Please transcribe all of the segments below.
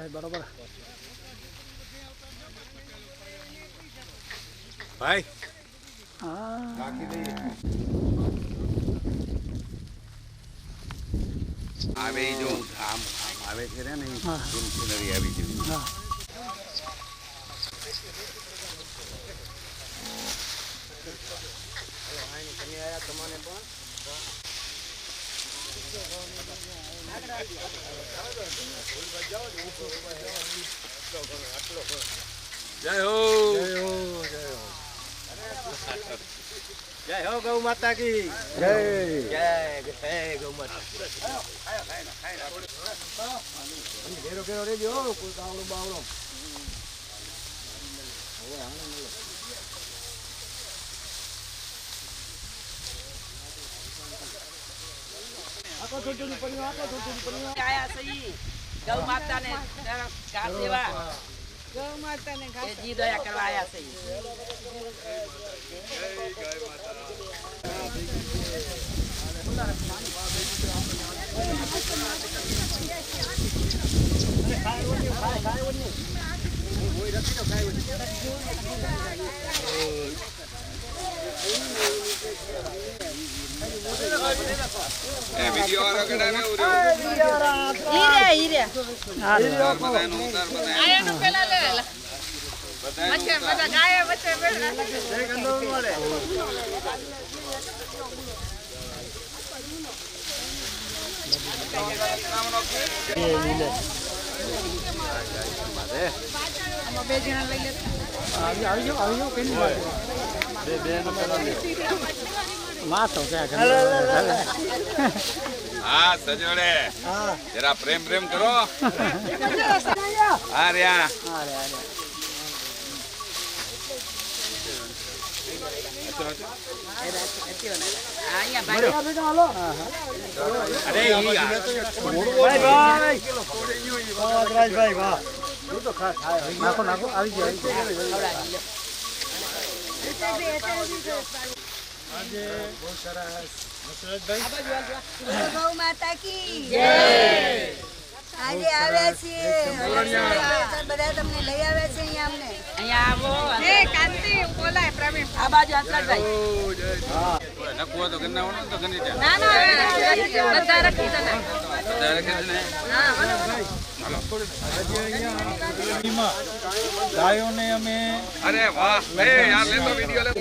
બરોબર ભાઈ હા રાખી દઈએ આવે જો આમ આવે છે ને સિનરી આવી જેવી હા જય હો જય હો ગૌ માતા કી જય જય જય ગૌ માતા ઘેરો ઘેરો રેજો કોઈ કાવડો બાવડો આયા સહી ગૌ માતાને ઘાસ દેવા ગૌ માતાને ઘાસ જી દયા કરવા આયા સહી એ વિડિયો વાળો કઢાવે ઉર્યો હીરે બધાનો ઉતાર બધા આયાનું પેલા લેલા વચ્ચે બધા ગાય વચ્ચે બેઠા બે જણા લઈ લેતા આવી જાઓ કેની બે નંબર માં તો ક્યાં હા સજોડે જરા પ્રેમ પ્રેમ કરો આ રહ્યા અહીંયા ભાઈ અરે ભાઈ વાહ તું તો ખાસ નાખો નાખો આવી ગયો આજે બહુ સરસ ગૌ માતા કી જય આજે આવ્યા છીએ બધા તમને લઈ આવ્યા છે અહીંયા અમને અહીંયા આવો એ કાંતિ બોલાય પ્રવીણ આ બાજુ આટલા નકવો તો ગન્ના હોનો તો ગની ત્યાં ના બધા રાખી દે બધા રાખે ને હા ગાયોને અમે અરે વાહ એ યાર લે તો વિડિયો લે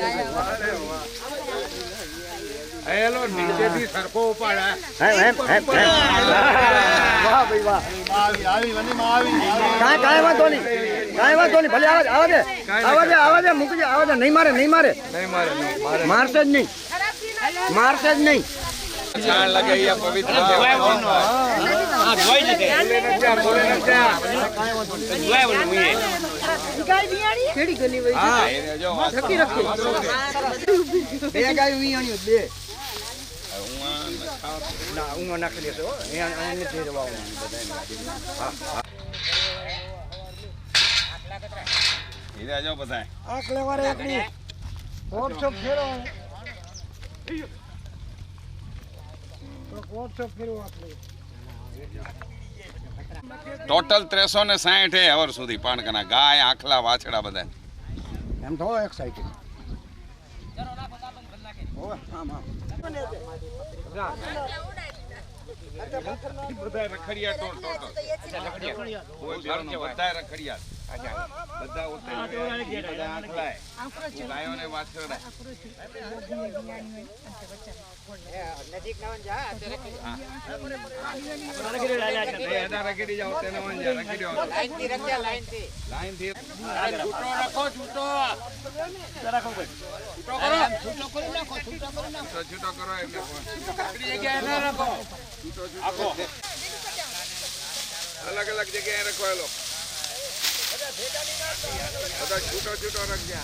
હેલો નીચેથી સરખો ઉપાડા વાહ ભાઈ વાહ કાંઈ વાંધો નહીં ભલે આવા દે મૂકી દે આવા દે નહીં મારે મારશે જ નહીં છાણ લગાઈ પવિત્ર હા એ જો બે ગાયો વીણ્યું બે ના ઊંઘ નાખી દેશે હો અહીંયા નથી રહેવાનું હીરા જો બધા આંખ લેવારે એકની વોટ્સઅપ ફેરો વોટ્સઅપ ફેરો આપણે ટોટલ 360 અવર સુધી પાણકના ગાય આખલા વાછડા બધા એમ તો એક્સાઇટેડ બધા રખડિયા ટોટલ કોઈ ઘરનો બધા રખડિયા બધા ઉતરી બધા આખલાય ગાયોને વાછરડા નજીક ના જા રખડી જાવ તેને વંજા રખડી જાવ લાઈન થી રખ્યા લાઈન થી જૂટો રાખો જૂટો રાખો ભાઈ છૂટો કરી નાખો છૂટો કરો એટલે પકડી જગ્યાએ ના રાખો આખો અલગ અલગ જગ્યાએ રાખો એલો બધા છૂટો રાખજે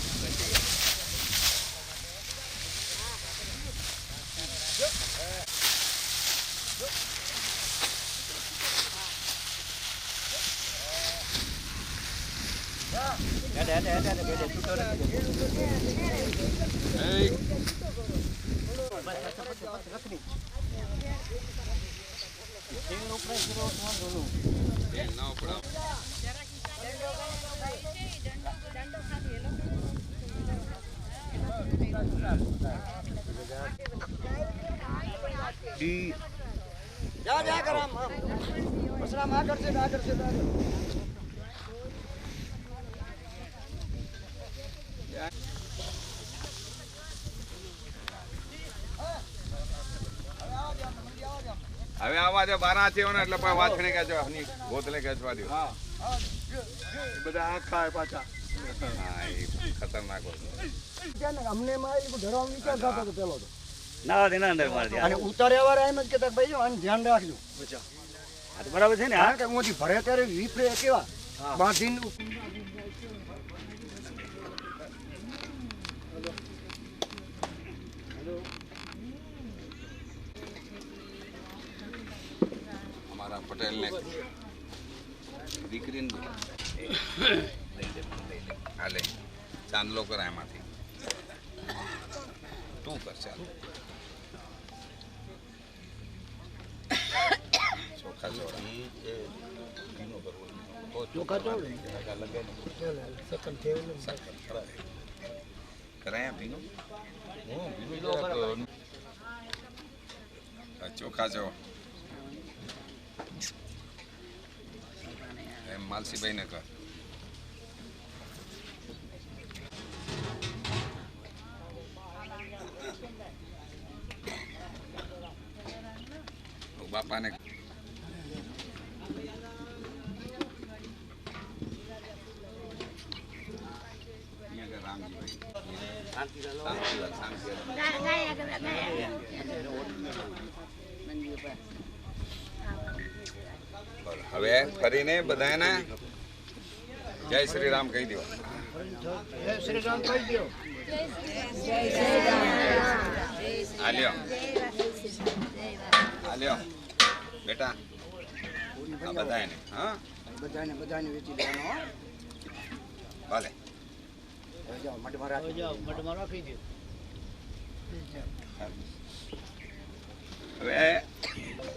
જા કરામ બસરામ આગળ છે હવે આવા દે બારા થયો ને એટલે પણ વાછણી ખેંચવા ગોતલે ખેંચવા દો. બધા આંખ ખાય પાછા. હા એ ખતરનાક હોય. અમને માં એ ધરવાનું વિચાર થતો હતો પેલો તો. અને ઉતાર્યા વાળા એમ જ કહેતા ભાઈ જો આને ધ્યાન રાખજો બરાબર છે ને? કારણ કે મોથી ભરે ત્યારે વિપરે કેવા બાંધીને અમારા પટેલને દીકરીને હાલે ચાંદલો કરાય એમાંથી તું કર ચાલ. ચોખા ચોળ કરાય ભીનું ચોખા જો એમ માલસીભાઈ ને કર. બાપાને હવે ફરીને બધાને જય શ્રી રામ કહી દો. શ્રી રામ કહી દો. આલ્યો આલ્યો બેટા આ બધાને હા બધાને વેચી દેવાનો ભલે. જાઓ મઢમાં રાખી દો. હવે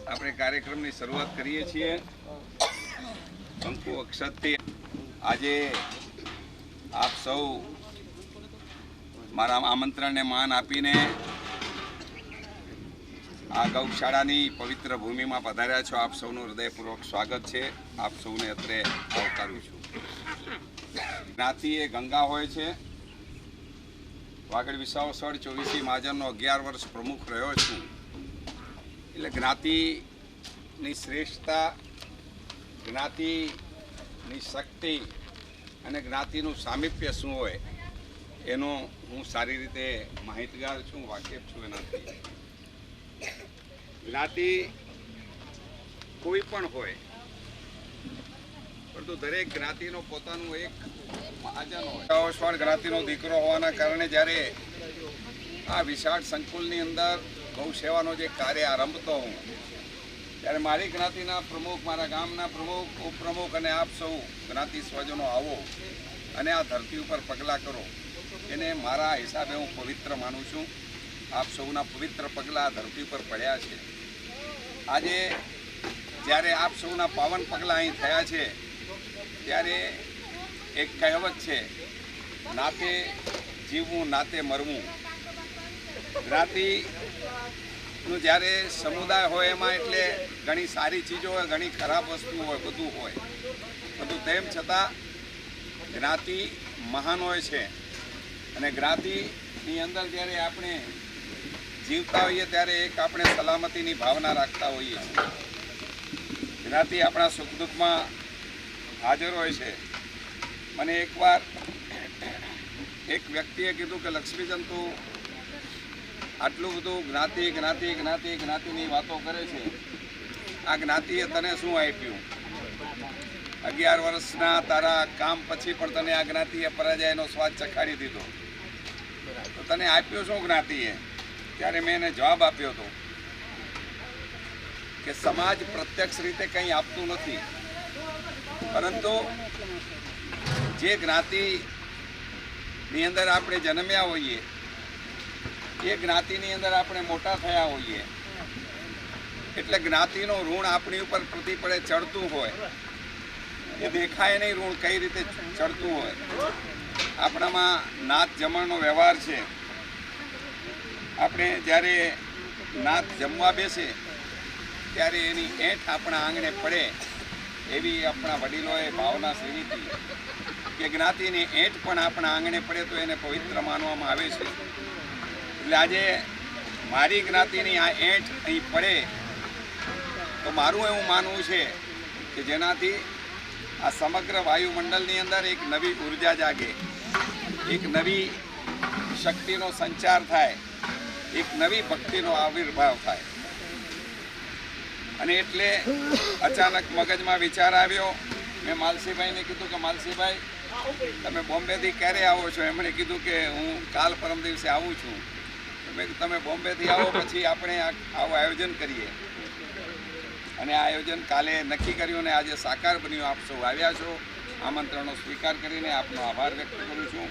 આપણે કાર્યક્રમની શરૂઆત કરીએ છીએ કંકુ અક્ષતથી. આજે આપ સૌ મારા આમંત્રણને માન આપીને આ ગૌશાળાની પવિત્ર ભૂમિમાં પધાર્યા છો. આપ સૌનું હૃદયપૂર્વક સ્વાગત છે. આપ સૌને અત્રે આવકારું છું. જ્ઞાતિ એ ગંગા હોય છે. વાગડ વિસાવસર 24 મહાજનનો 11 વર્ષ પ્રમુખ રહ્યો છું. એટલે જ્ઞાતિની શ્રેષ્ઠતા, જ્ઞાતિની શક્તિ અને જ્ઞાતિનું સામીપ્ય શું હોય એનો હું સારી રીતે માહિતગાર છું, વાકેફ છું એનાથી. જ્ઞાતિ કોઈ પણ હોય પરંતુ દરેક જ્ઞાતિનો પોતાનું એક મહાજન હોય. વિસાવસર જ્ઞાતિનો દીકરો હોવાના કારણે જ્યારે આ વિશાળ સંકુલની અંદર ગૌ સેવાનો જે કાર્ય આરંભતો હું ત્યારે મારી જ્ઞાતિના પ્રમુખ, મારા ગામના પ્રમુખ, ઉપપ્રમુખ અને આપ સૌ જ્ઞાતિ સ્વજનો આવો અને આ ધરતી ઉપર પગલાં કરો એને મારા હિસાબે હું પવિત્ર માનું છું. આપ સૌના પવિત્ર પગલાં ધરતી ઉપર પડ્યા છે. આજે જ્યારે આપ સૌના પાવન પગલાં અહીં થયા છે ત્યારે એક કહેવત છે, નાતે જીવવું નાતે મરવું. જ્ઞાતિનું જ્યારે સમુદાય હોય એમાં એટલે ઘણી સારી ચીજો હોય, ઘણી ખરાબ વસ્તુ હોય, બધું હોય. બધું તેમ છતાં જ્ઞાતિ મહાન હોય છે અને જ્ઞાતિની અંદર જ્યારે આપણે જીવતા હોઈએ ત્યારે એક આપણે સલામતીની ભાવના રાખતા હોઈએ છીએ. જ્ઞાતિ આપણા સુખ દુઃખમાં હાજર હોય છે. મને એકવાર એક વ્યક્તિએ કીધું કે લક્ષ્મીચંદ તું આટલું બધું જ્ઞાતિની વાતો કરે છે, આ જ્ઞાતિએ તને શું આપ્યું? 11 વર્ષના તારા કામ પછી પણ તને આ જ્ઞાતિએ પરાજયનો સ્વાદ ચખાડી દીધો, તો તને આપ્યું શું જ્ઞાતિએ? ત્યારે મેં એને જવાબ આપ્યો હતો કે સમાજ પ્રત્યક્ષ રીતે કંઈ આપતું નથી, પરંતુ જે જ્ઞાતિની અંદર આપણે જન્મ્યા હોઈએ એ જ્ઞાતિની અંદર આપણે મોટા થયા હોઈએ એટલે જ્ઞાતિનો ઋણ આપણી ઉપર પ્રતિપળે ચડતું હોય, એ દેખાય નહીં ઋણ કઈ રીતે ચડતું હોય. આપણામાં નાત જમણનો વ્યવહાર છે. આપણે જ્યારે નાત જમવા બેસે ત્યારે એની એંઠ આપણા આંગણે પડે એવી આપણા વડીલોએ ભાવના સેવી હતી કે જ્ઞાતિની એંઠ પણ આપણા આંગણે પડે તો એને પવિત્ર માનવામાં આવે છે. એટલે આજે મારી જ્ઞાતિની આ એંઠ અહીં પડે તો મારું એવું માનવું છે કે જેનાથી આ સમગ્ર વાયુમંડળની અંદર એક નવી ઉર્જા જાગે, એક નવી શક્તિનો સંચાર થાય, એક નવી ભક્તિનો આવિર્ભાવ થાય. અને એટલે અચાનક મગજમાં વિચાર આવ્યો. મેં માલસીભાઈને કીધું કે માલસીભાઈ તમે બોમ્બેથી ક્યારે આવો છો? એમણે કીધું કે હું કાલ પરમ દિવસે આવું છું. મેં કીધું તમે બોમ્બેથી આવો પછી આપણે આવું આયોજન કરીએ. અને આ આયોજન કાલે નક્કી કર્યું અને આજે સાકાર બન્યું. આપ સૌ આવ્યા છો, આમંત્રણનો સ્વીકાર કરીને આપનો આભાર વ્યક્ત કરું છું.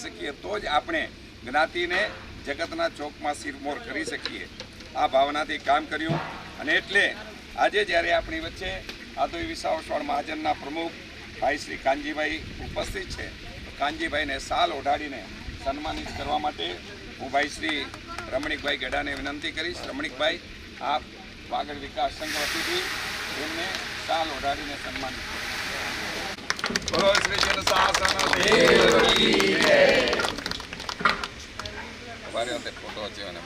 શકીએ તો જ આપણે જ્ઞાતિને જગતના ચોકમાં સિરમોર કરી શકીએ. આ ભાવનાથી કામ કર્યું. અને એટલે આજે જ્યારે આપણી વચ્ચે આદોઈ વિસાવસવાડ મહાજનના પ્રમુખ ભાઈ શ્રી કાનજીભાઈ ઉપસ્થિત છે, તો કાનજીભાઈને સાલ ઓઢાડીને સન્માનિત કરવા માટે હું ભાઈ શ્રી રમણીકભાઈ ગઢાને વિનંતી કરીશ. રમણીકભાઈ, આપ વાગડ વિકાસ સંઘ વતીથી એમને સાલ ઓઢાડીને સન્માનિત કરો. બોલો શ્રી જનશાસન દેવની જય. અમારી અંદર ફોટો છે અને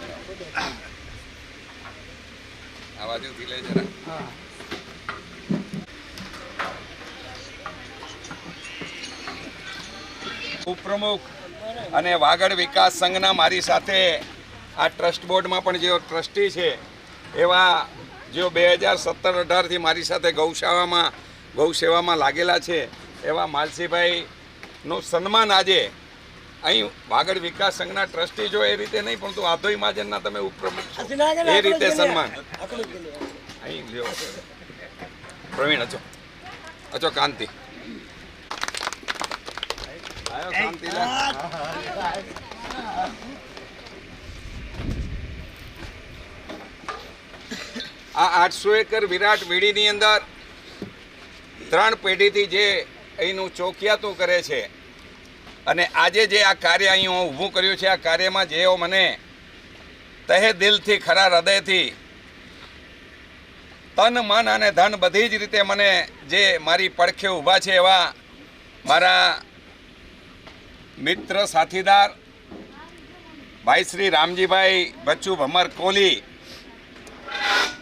આ બાજુથી લઈ જરા. ઉપપ્રમુખ અને વાગડ વિકાસ સંઘના મારી સાથે આ ટ્રસ્ટ બોર્ડમાં પણ જે ટ્રસ્ટી છે એવા જેઓ 2017-18થી મારી સાથે ગૌસેવામાં લાગેલા છે એવા માલસીભાઈનું સન્માન આજે અહીં વાગડ વિકાસ સંઘના ટ્રસ્ટી જો એ રીતે નહીં પણ આધોઈ મહાજનના તમે ઉપપ્રમુખ એ રીતે સન્માન અહીં લ્યો. પ્રવીણ અચો કાંતિ આવ્યો. શાંતિલાલ આ 800 એકર વિરાટ વીડીની અંદર 3 પેઢીથી જે અહીંનું ચોકિયાતું કરે છે અને આજે જે આ કાર્ય અહીં હું ઊભું કર્યું છે, આ કાર્યમાં જેઓ મને તહે દિલથી ખરા હૃદયથી તન મન અને ધન બધી જ રીતે મને જે મારી પડખે ઊભા છે એવા મારા મિત્ર સાથીદાર ભાઈ શ્રી રામજીભાઈ બચ્ચુ ભમર કોલી,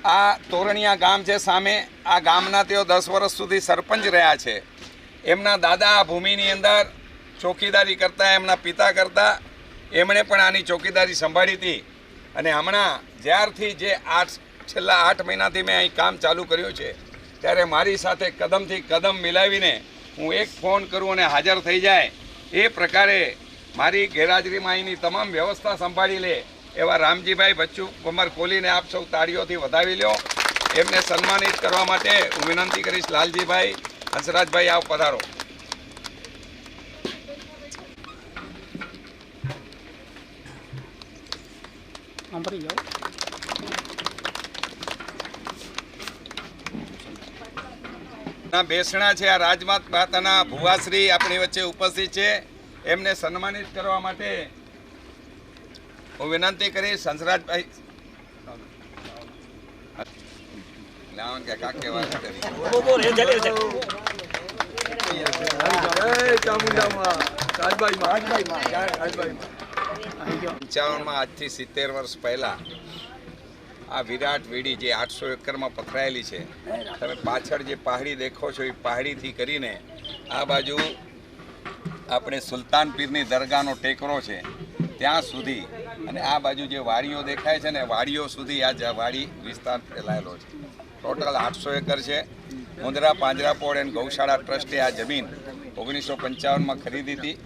આ તોરણિયા ગામ છે સામે, આ ગામના તેઓ 10 વર્ષ સુધી સરપંચ રહ્યા છે. એમના દાદા આ ભૂમિની અંદર ચોકીદારી કરતા, એમના પિતા કરતા, એમણે પણ આની ચોકીદારી સંભાળી હતી. અને હમણાં જ્યારથી જે છેલ્લા 8 મહિનાથી મેં અહીં કામ ચાલુ કર્યું છે ત્યારે મારી સાથે કદમથી કદમ મિલાવીને હું એક ફોન કરું અને હાજર થઈ જાય એ પ્રકારે મારી ગેરહાજરીમાં અહીંની તમામ વ્યવસ્થા સંભાળી લે એવા રામજીભાઈ બચ્ચુ ભમર કોલીને આપ સૌ તાળીઓથી વધાવી લ્યો. એમને સન્માનિત કરવા માટે હું વિનંતી કરીશ. લાલજીભાઈ, હંસરાજભાઈ, આવ પધારો. બેસણા છે આ રાજમાતાના ભુવાશ્રી આપણી વચ્ચે ઉપસ્થિત છે. એમને સન્માનિત કરવા માટે હું વિનંતી કરીશ. હંસરાજભાઈ પંચાવનમાં આજથી 70 વર્ષ પહેલા આ વિરાટ વીડી જે 800 એકરમાં પથરાયેલી છે, તમે પાછળ જે પહાડી દેખો છો એ પહાડીથી કરીને આ બાજુ આપણે સુલતાન પીરની દરગાહનો ટેકરો છે ત્યાં સુધી અને આ બાજુ જે વાડીઓ દેખાય છે ને વાડીઓ સુધી આ વાડી વિસ્તાર ફેલાયેલો છે. ટોટલ 800 એકર છે. મુંદ્રા પાંજરાપોળ એન્ડ ગૌશાળા ટ્રસ્ટે આ જમીન 1955માં ખરીદી હતી.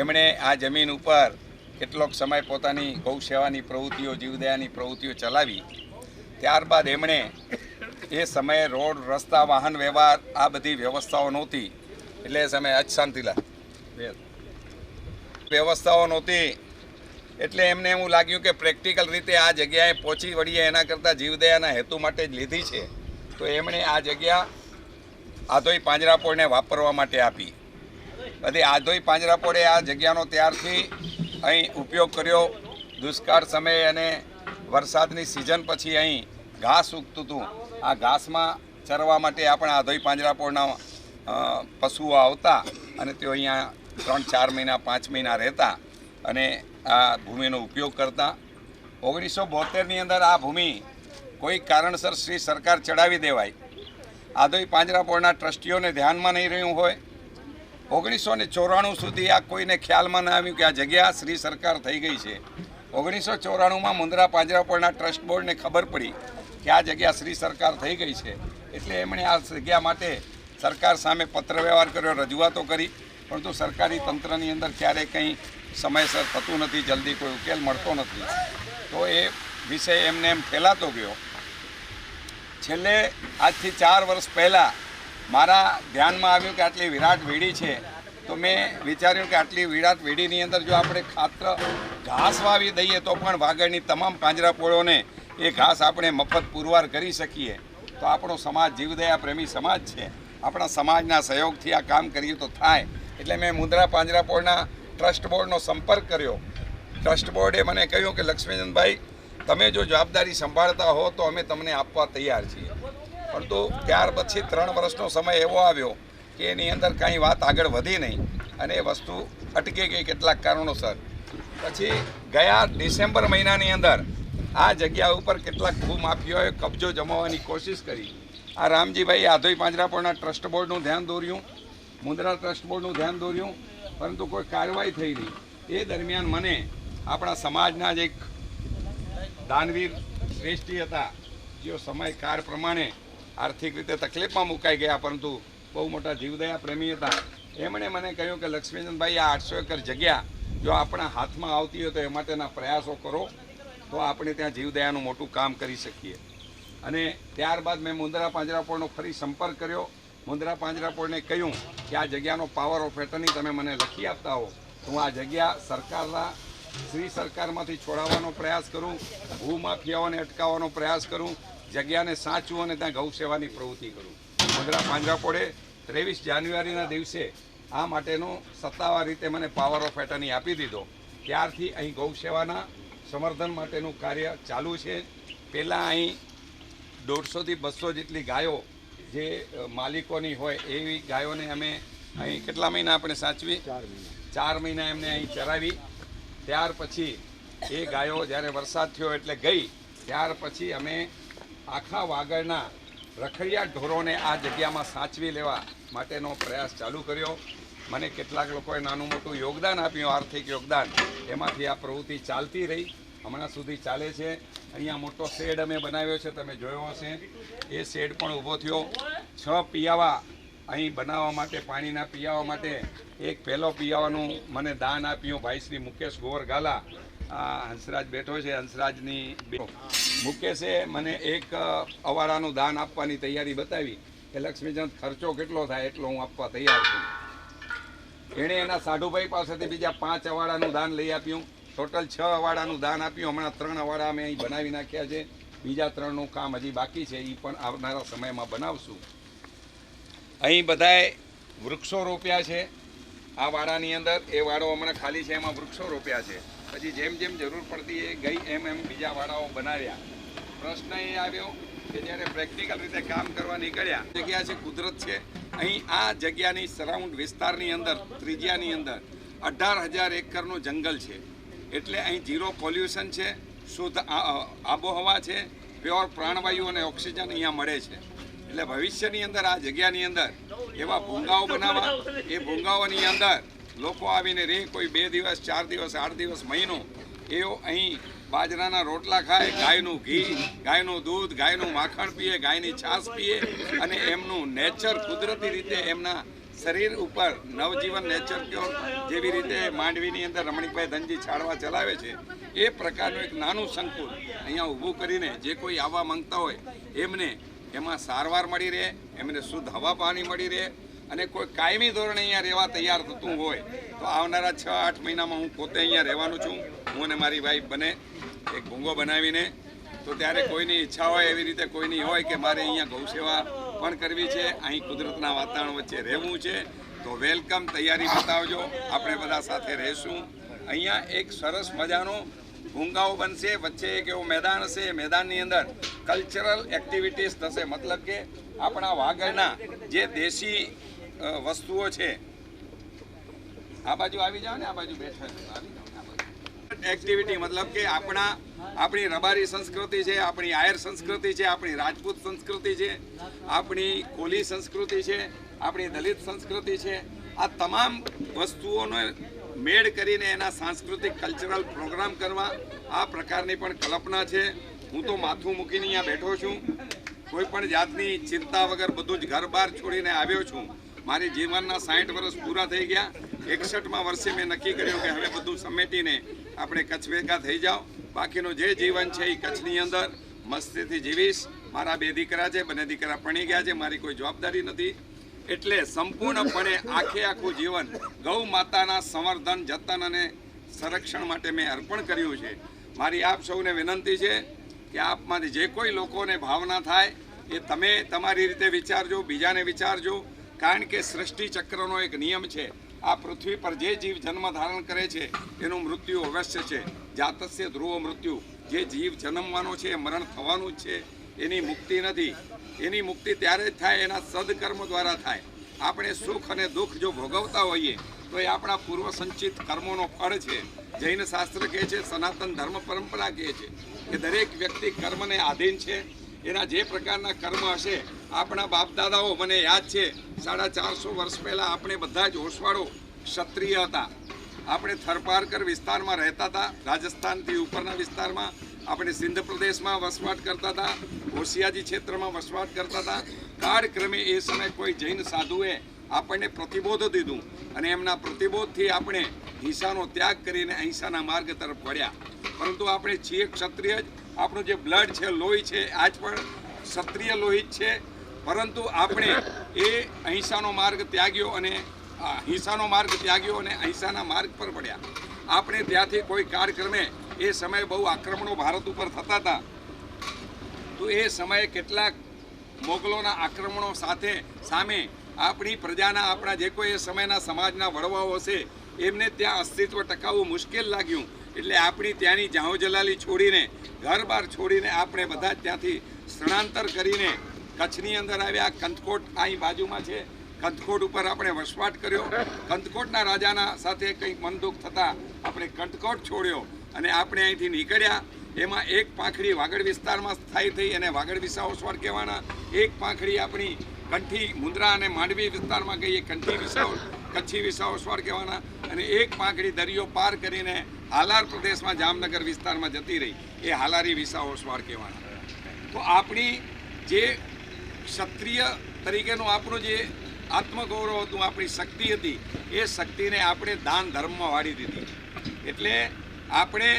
એમણે આ જમીન ઉપર કેટલોક સમય પોતાની ગૌ સેવાની પ્રવૃત્તિઓ, જીવદયાની પ્રવૃત્તિઓ ચલાવી. ત્યારબાદ એમણે એ સમયે રોડ, રસ્તા, વાહન વ્યવહાર આ બધી વ્યવસ્થાઓ નહોતી એટલે એ સમયે શાંતિલાલ વ્યવસ્થાઓ નહોતી એટલે એમને એવું લાગ્યું કે પ્રેક્ટિકલ રીતે આ જગ્યાએ પહોંચી વળીએ એના કરતાં જીવદયાના હેતુ માટે જ લીધી છે. તો એમણે આ જગ્યા આધોઈ પાંજરાપોળને વાપરવા માટે આપી. બધી આધોઈ પાંજરાપોળે આ જગ્યાનો ત્યારથી અહીં ઉપયોગ કર્યો. દુષ્કાળ સમયે અને વરસાદની સિઝન પછી અહીં ઘાસ ઉગતું હતું. આ ઘાસમાં ચરવા માટે આપણા આધોઈ પાંજરાપોળના પશુઓ આવતા અને તેઓ અહીંયા 3-4 મહિના 5 મહિના રહેતા અને આ ભૂમિનો ઉપયોગ કરતા. 1972ની અંદર આ ભૂમિ કોઈ કારણસર શ્રી સરકાર ચડાવી દેવાય. આધોઈ પાંજરાપોળના ટ્રસ્ટીઓને ધ્યાનમાં નહીં રહ્યું હોય. 1994 સુધી આ કોઈને ખ્યાલમાં ના આવ્યું કે આ જગ્યા શ્રી સરકાર થઈ ગઈ છે. 1994માં મુન્દ્રા પાંજરાપોળના ટ્રસ્ટ બોર્ડને ખબર પડી કે આ જગ્યા શ્રી સરકાર થઈ ગઈ છે એટલે એમણે આ જગ્યા માટે સરકાર સામે પત્ર વ્યવહાર કર્યો, રજૂઆતો કરી, પરંતુ સરકારી તંત્રની અંદર ક્યારેય કંઈ સમયસર થતું નથી, જલ્દી કોઈ ઉકેલ મળતો નથી. તો એ વિષય એમને એમ ફેલાતો ગયો. છેલ્લે આજથી 4 વર્ષ પહેલાં મારા ધ્યાનમાં આવ્યું કે આટલી વિરાટ વેડી છે તો મેં વિચાર્યું કે આટલી વિરાટ વેડીની અંદર જો આપણે ખાત્ર ઘાસ વાવી દઈએ તો પણ વાગડની તમામ પાંજરાપોળોને એ ઘાસ આપણે મફત પુરવાર કરી શકીએ. તો આપણો સમાજ જીવદયા પ્રેમી સમાજ છે. આપણા સમાજના સહયોગથી આ કામ કરીએ તો થાય. એટલે મેં મુન્દ્રા પાંજરાપોળના ટ્રસ્ટ બોર્ડનો સંપર્ક કર્યો. ટ્રસ્ટ બોર્ડે મને કહ્યું કે લક્ષ્મીચંદભાઈ, તમે જો જવાબદારી સંભાળતા હો તો અમે તમને આપવા તૈયાર છીએ. પરંતુ ત્યાર પછી 3 વર્ષનો સમય એવો આવ્યો કે એની અંદર કાંઈ વાત આગળ વધી નહીં અને એ વસ્તુ અટકી ગઈ કેટલાક કારણોસર. પછી ગયા ડિસેમ્બર મહિનાની અંદર આ જગ્યા ઉપર કેટલાક ભૂમાફિયાઓએ કબજો જમાવવાની કોશિશ કરી. આ રામજીભાઈ આધોઈ પાંજરાપોળના ટ્રસ્ટ બોર્ડનું ધ્યાન દોર્યું, મુન્દ્રા ટ્રસ્ટ બોર્ડનું ધ્યાન દોર્યું, પરંતુ કોઈ કાર્યવાહી થઈ નહીં. એ દરમિયાન મને આપણા સમાજના જ એક દાનવીર શ્રેષ્ઠી હતા, જેઓ સમયકાળ પ્રમાણે આર્થિક રીતે તકલીફમાં મુકાઈ ગયા પરંતુ બહુ મોટા જીવદયા પ્રેમી હતા. એમણે મને કહ્યું કે લક્ષ્મીચંદભાઈ, આ 800 એકર જગ્યા જો આપણા હાથમાં આવતી હોય તો એ માટેના પ્રયાસો કરો તો આપણે ત્યાં જીવદયાનું મોટું કામ કરી શકીએ. અને ત્યારબાદ મેં મુન્દ્રા પાંજરાપોળનો ફરી સંપર્ક કર્યો. મુન્દ્રા પાંજરાપોળને કહ્યું કે આ જગ્યાનો પાવર ઓફ એટર્ની તમે મને લખી આપતા હો તો હું આ જગ્યા સરકારના શ્રી સરકારમાંથી છોડાવવાનો પ્રયાસ કરું, ભૂમાફિયાઓને અટકાવવાનો પ્રયાસ કરું, જગ્યાને સાચવું અને ત્યાં ગૌસેવાની પ્રવૃત્તિ કરું. મુન્દ્રા પાંજરાપોળે 23 જાન્યુઆરીના દિવસે આ માટેનો સત્તાવાર રીતે મને પાવર ઓફ એટર્ની આપી દીધો. ત્યારથી અહીં ગૌસેવાના સમર્થન માટેનું કાર્ય ચાલુ છે. પહેલાં અહીં 150 થી 200 જેટલી ગાયો જે માલિકોની હોય એવી ગાયોને અમે અહીં કેટલા મહિના આપણે સાચવી? 4 મહિના એમને અહીં ચરાવી. ત્યાર પછી એ ગાયો જ્યારે વરસાદ થયો એટલે ગઈ. ત્યાર પછી અમે આખા વાગડના રખડિયા ઢોરોને આ જગ્યામાં સાચવી લેવા માટેનો પ્રયાસ ચાલુ કર્યો. મને કેટલાક લોકોએ નાનું મોટું યોગદાન આપ્યું, આર્થિક યોગદાન. એમાંથી આ પ્રવૃત્તિ ચાલતી રહી, હમણાં સુધી ચાલે છે. અહીંયા મોટો શેડ અમે બનાવ્યો છે, તમે જોયો હશે. એ શેડ પણ ઊભો થયો. 6 પિયાવા અહીં બનાવવા માટે, પાણીના પિયાવા માટે. એક પહેલો પિયાવાનું મને દાન આપ્યું ભાઈ શ્રી મુકેશ ગોવરગાલા. હંસરાજ બેઠો છે, હંસરાજની મુકેશે મને એક અવાડાનું દાન આપવાની તૈયારી બતાવી કે લક્ષ્મીચંદ ખર્ચો કેટલો થાય એટલો હું આપવા તૈયાર છું. એણે એના સાઢુભાઈ પાસેથી બીજા 5 અવાડાનું દાન લઈ આપ્યું. ટોટલ 6 અવાડાનું દાન આપ્યું. હમણાં 3 અવાડા અમે અહીં બનાવી નાખ્યા છે. બીજા 3નું કામ હજી બાકી છે, એ પણ આવનારા સમયમાં બનાવશું. અહીં બધાએ વૃક્ષો રોપ્યા છે આ વાડાની અંદર. એ વાડો હમણાં ખાલી છે, એમાં વૃક્ષો રોપ્યા છે. પછી જેમ જેમ જરૂર પડતી એ ગઈ એમ બીજા વાડાઓ બનાવ્યા. પ્રશ્ન એ આવ્યો કે જ્યારે પ્રેક્ટિકલ રીતે કામ કરવા નીકળ્યા, જગ્યા છે, કુદરત છે. અહીં આ જગ્યાની સરાઉન્ડ વિસ્તારની અંદર, ત્રિજ્યાની અંદર 18,000 એકરનું જંગલ છે. એટલે અહીં 0 પોલ્યુશન છે, શુદ્ધ આબોહવા છે, પ્યોર પ્રાણવાયુ અને ઓક્સિજન અહીંયા મળે છે. એટલે ભવિષ્યની અંદર આ જગ્યાની અંદર એવા ભૂંગાઓ બનાવવા, એ ભૂંગાઓની અંદર લોકો આવીને રહે, કોઈ 2 દિવસ, 4 દિવસ, 8 દિવસ, મહિનો, એઓ અહીં બાજરાના રોટલા ખાય, ગાયનું ઘી, ગાયનું દૂધ, ગાયનું માખણ પીએ, ગાયની છાશ પીએ અને એમનું નેચર કુદરતી રીતે એમના શરીર ઉપર નવજીવન નેચર ક્યોર જેવી રીતે માંડવીની અંદર રમણીકભાઈ ધનજી છાડવા ચલાવે છે એ પ્રકારનું એક નાનું સંકુલ અહીંયા ઊભું કરીને જે કોઈ આવવા માંગતા હોય એમને એમાં સારવાર મળી રહે, એમને શુદ્ધ હવા પાણી મળી રહે અને કોઈ કાયમી ધોરણે અહીંયા રહેવા તૈયાર થતું હોય તો આવનારા 6-8 મહિનામાં હું પોતે અહીંયા રહેવાનું છું. હું અને મારી વાઈફ બને એક ભૂંગો બનાવીને, તો ત્યારે કોઈની ઈચ્છા હોય એવી રીતે કોઈની હોય કે મારે અહીંયા ગૌસેવા પણ કરવી છે, અહીં કુદરતના વાતાવરણ વચ્ચે રહેવું છે, તો વેલકમ, તૈયારી બતાવજો, આપણે બધા સાથે રહેશું. અહીંયા એક સરસ મજાનો ભૂંગાઓ બનશે, વચ્ચે એક એવું મેદાન હશે, એ મેદાનની અંદર કલ્ચરલ એક્ટિવિટીઝ થશે. મતલબ કે આપણા વાગડના જે દેશી વસ્તુઓ છે, આ બાજુ આવી જાઓ ને, આ બાજુ બેઠા આવી જાઓ. એક્ટિવિટી મતલબ કે આપણી રબારી સંસ્કૃતિ છે, આપણી આયર સંસ્કૃતિ છે, આપણી રાજપૂત સંસ્કૃતિ છે, આપણી કોલી સંસ્કૃતિ છે, આપણી દલિત સંસ્કૃતિ છે. આ તમામ વસ્તુઓનો મેળ કરીને એના સાંસ્કૃતિક કલ્ચરલ પ્રોગ્રામ કરવા આ પ્રકારની પણ કલ્પના છે. હું તો માથું મૂકીને અહીંયા બેઠો છું, કોઈ પણ જાતની ચિંતા વગર બધું જ ઘર બહાર છોડીને આવ્યો છું. મારી જીવનના 60 વર્ષ પૂરા થઈ ગયા. 61મા વર્ષે મેં નક્કી કર્યું કે હવે બધું સમેટીને આપણે કચ્છ ભેગા થઈ જાઓ. બાકીનું જે જીવન છે એ કચ્છની અંદર મસ્તીથી જીવીશ. મારા 2 દીકરા છે, બંને દીકરા ભણી ગયા છે, મારી કોઈ જવાબદારી નથી. એટલે સંપૂર્ણપણે આખું જીવન ગૌ માતાના સંવર્ધન, જતન અને સંરક્ષણ માટે મેં અર્પણ કર્યું છે. મારી આપ સૌને વિનંતી છે કે આપમાંથી જે કોઈ લોકોને ભાવના થાય એ તમે તમારી રીતે વિચારજો, બીજાને વિચારજો. કારણ કે સૃષ્ટિ ચક્રનો એક નિયમ છે, આ પૃથ્વી પર જે જીવ જન્મ ધારણ કરે છે એનું મૃત્યુ અવશ્ય છે. જાતસ્ય ધ્રુવ મૃત્યુ. જે જીવ જન્મવાનો છે એ મરણ થવાનું જ છે, એની મુક્તિ નથી. એની મુક્તિ ત્યારે જ થાય એના સદકર્મ દ્વારા થાય. આપણે સુખ અને દુઃખ જો ભોગવતા હોઈએ તો એ આપણા પૂર્વ સંચિત કર્મોનો ફળ છે. જૈન શાસ્ત્ર કહે છે, સનાતન ધર્મ પરંપરા કહે છે કે દરેક વ્યક્તિ કર્મને આધીન છે. એના જે પ્રકારના કર્મ હશે, આપણા બાપદાદાઓ, મને યાદ છે 450 વર્ષ પહેલાં આપણે બધા જ ઓસવાળો ક્ષત્રિય હતા. આપણે થરપારકર વિસ્તારમાં રહેતા હતા, રાજસ્થાનથી ઉપરના વિસ્તારમાં. આપણે સિંધ પ્રદેશમાં વસવાટ કરતા હતા, હોશિયાજી ક્ષેત્રમાં વસવાટ કરતા હતા. કાળક્રમે એ સમયે કોઈ જૈન સાધુએ આપણને પ્રતિબોધ દીધું અને એમના પ્રતિબોધથી આપણે હિંસાનો ત્યાગ કરીને અહિંસાના માર્ગ તરફ વળ્યા. પરંતુ આપણે છીએ ક્ષત્રિય જ. આપણું જે બ્લડ છે, લોહી છે, આજ પણ ક્ષત્રિય લોહી જ છે. પરંતુ આપણે એ અહિંસાનો માર્ગ ત્યાગ્યો અને અહિંસાના માર્ગ પર પડ્યા. આપણે ત્યાંથી કોઈ કાળક્રમે એ સમયે બહુ આક્રમણો ભારત ઉપર થતા હતા, તો એ સમયે કેટલાક મોગલોના આક્રમણો સામે આપણી પ્રજાના, આપણા જે કોઈ એ સમયના સમાજના વડવાઓ હશે, એમને ત્યાં અસ્તિત્વ ટકાવવું મુશ્કેલ લાગ્યું. એટલે આપણી ત્યાંની જાહો જલાલી છોડીને, ઘર બાર છોડીને આપણે બધા જ ત્યાંથી સ્થળાંતર કરીને કચ્છની અંદર આવ્યા. કંથકોટ અહીં બાજુમાં છે, કંથકોટ ઉપર આપણે વસવાટ કર્યો. કંથકોટના રાજાના સાથે કંઈક મનદુખ થતાં આપણે કંથકોટ છોડ્યો અને આપણે અહીંથી નીકળ્યા. એમાં એક પાંખડી વાગડ વિસ્તારમાં સ્થાયી થઈ, અને વાગડ વિસાવસવાડ કહેવાના. એક પાંખડી આપણી કંઠી, મુન્દ્રા અને માંડવી વિસ્તારમાં ગઈ, એ કચ્છી વિસાવસવાડ કહેવાના. અને એક પાંખડી દરિયો પાર કરીને હાલાર પ્રદેશમાં જામનગર વિસ્તારમાં જતી રહી, એ હાલારી વિસાવસવાડ કહેવાના. તો આપણી જે ક્ષત્રિય તરીકેનું આપણું જે આત્મગૌરવ હતું, આપણી શક્તિ હતી, એ શક્તિને આપણે દાન ધર્મમાં વાળી દીધી. એટલે આપણે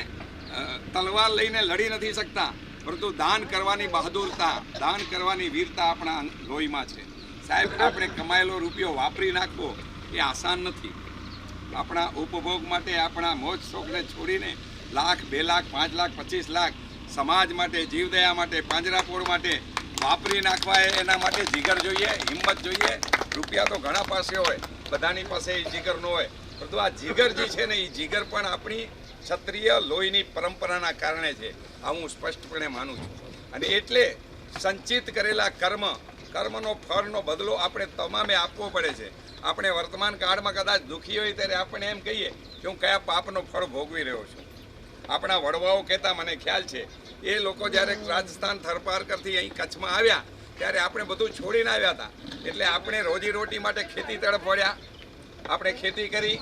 તલવાર લઈને લડી નથી શકતા, પરંતુ દાન કરવાની બહાદુરતા, દાન કરવાની વીરતા આપણા લોહીમાં છે. સાહેબ, આપણે કમાયેલો રૂપિયો વાપરી નાખવો એ આસાન નથી. આપણા ઉપભોગ માટે, આપણા મોજ શોખને છોડીને લાખ, 2 લાખ, 5 લાખ, 25 લાખ સમાજ માટે, જીવદયા માટે, પાંજરાપોળ માટે વાપરી નાખવા, એના માટે જીગર જોઈએ, હિંમત જોઈએ. રૂપિયા તો ઘણા પાસે હોય, બધાની પાસે એ જીગર ન હોય, પરંતુ આ જીગર જે છે ને, એ જીગર પણ આપણી ક્ષત્રિય લોહીની પરંપરાના કારણે છે. આ હું સ્પષ્ટપણે માનું છું. અને એટલે સંચિત કરેલા કર્મનો ફળનો બદલો આપણે તમામે આપવો પડે છે. આપણે વર્તમાન કાળમાં કદાચ દુઃખી હોય ત્યારે આપણે એમ કહીએ કે હું કયા પાપનો ફળ ભોગવી રહ્યો છું. આપણા વડવાઓ કહેતા, મને ખ્યાલ છે, એ લોકો જ્યારે રાજસ્થાન થરપારકરથી અહીં કચ્છમાં આવ્યા ત્યારે આપણે બધું છોડીને આવ્યા હતા. એટલે આપણે રોજીરોટી માટે ખેતી તરફ વળ્યા. આપણે ખેતી કરી,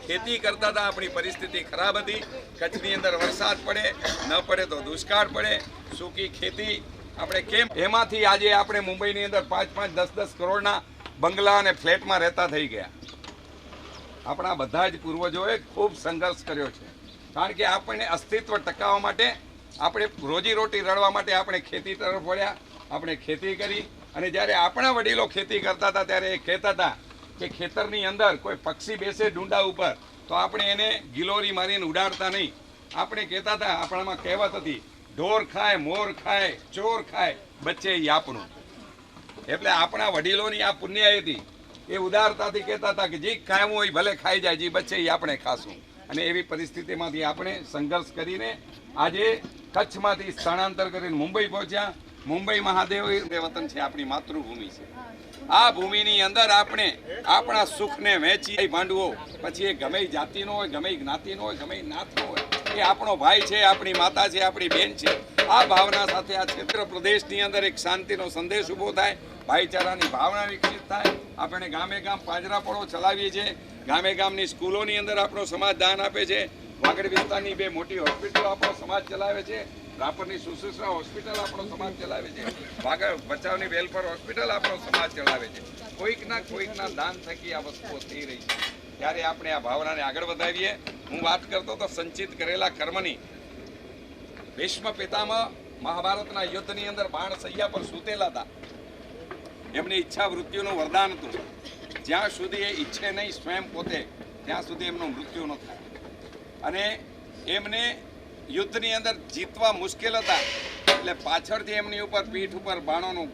ખેતી કરતા હતા. આપણી પરિસ્થિતિ ખરાબ હતી. કચ્છની અંદર વરસાદ પડે, ન પડે તો દુષ્કાળ પડે, સૂકી ખેતી. આપણે કેમ એમાંથી આજે આપણે મુંબઈની અંદર 5-5, 10-10 કરોડના બંગલા અને ફ્લેટમાં રહેતા થઈ ગયા. આપણા બધા જ પૂર્વજોએ ખૂબ સંઘર્ષ કર્યો છે. કારણ કે આપણને અસ્તિત્વ ટકાવવા માટે, આપણે રોજીરોટી રળવા માટે આપણે ખેતી તરફ વળ્યા. આપણે ખેતી કરી, અને જ્યારે આપણા વડીલો ખેતી કરતા હતા ત્યારે એ કહેતા હતા કે ખેતરની અંદર કોઈ પક્ષી બેસે ડુંડા ઉપર તો આપણે એને ગિલોરી મારીને ઉડાડતા નહીં. આપણે કહેતા હતા, આપણામાં કહેવત હતી, ઢોર ખાય, મોર ખાય, ચોર ખાય, બચ્ચે ઈ આપણું. એટલે આપણા વડીલોની આ પુણ્ય હતી. એ ઉદારતાથી કહેતા હતા કે જે ખાવું હોય ભલે ખાઈ જાય, જે બચ્ચે ઈ આપણે ખાશું. અને એવી પરિસ્થિતિમાંથી આપણે સંઘર્ષ કરીને આજે કચ્છમાંથી સ્થળાંતર કરીને મુંબઈ પહોંચ્યા. મુંબઈ મહાદેવ વતન છે, આપણી માતૃભૂમિ છે. આ ભૂમિની અંદર આપણે આપણા સુખને વહેંચી માંડવો. પછી એ ગમે જાતિનો હોય, ગમે જ્ઞાતિનો હોય, ગમે નાતનો હોય, એ આપણો ભાઈ છે, આપણી માતા છે, આપણી બેન છે. આ ભાવના સાથે આ ક્ષેત્ર પ્રદેશની અંદર એક શાંતિનો સંદેશ ઊભો થાય, ભાઈચારાની ભાવના વિકસિત થાય. આપણે ગામે ગામ પાંજરાપોળો ચલાવીએ છીએ. ગામે ગામની સ્કૂલોની અંદર આપણો સમાજ દાન આપે છે. વાગડ વિસ્તારની 2 મોટી હોસ્પિટલો આપણો સમાજ ચલાવે છે. રાપરની સુશ્રુષા હોસ્પિટલ આપણો સમાજ ચલાવે છે. વાગડ બચાવની વેલફેર હોસ્પિટલ આપણો સમાજ ચલાવે છે. કોઈકના દાન થકી આ વસ્તુઓ થઈ રહી છે. ત્યારે આપણે આ ભાવનાને આગળ વધાવીએ. હું વાત કરતો તો સંચિત કરેલા કર્મની. ભીષ્મ પિતામહ મહાભારતના યુદ્ધની અંદર બાણ સૈયા પર સૂતેલા હતા. એમની ઈચ્છા મૃત્યુનું વરદાન હતું. જ્યાં સુધી એ ઈચ્છે નહીં સ્વયં પોતે, ત્યાં સુધી એમનું મૃત્યુ ન થાય. અને એમને યુદ્ધની અંદર જીતવા મુશ્કેલ હતા, એટલે પાછળથી એમની ઉપર પીઠ ઉપર બાણોનું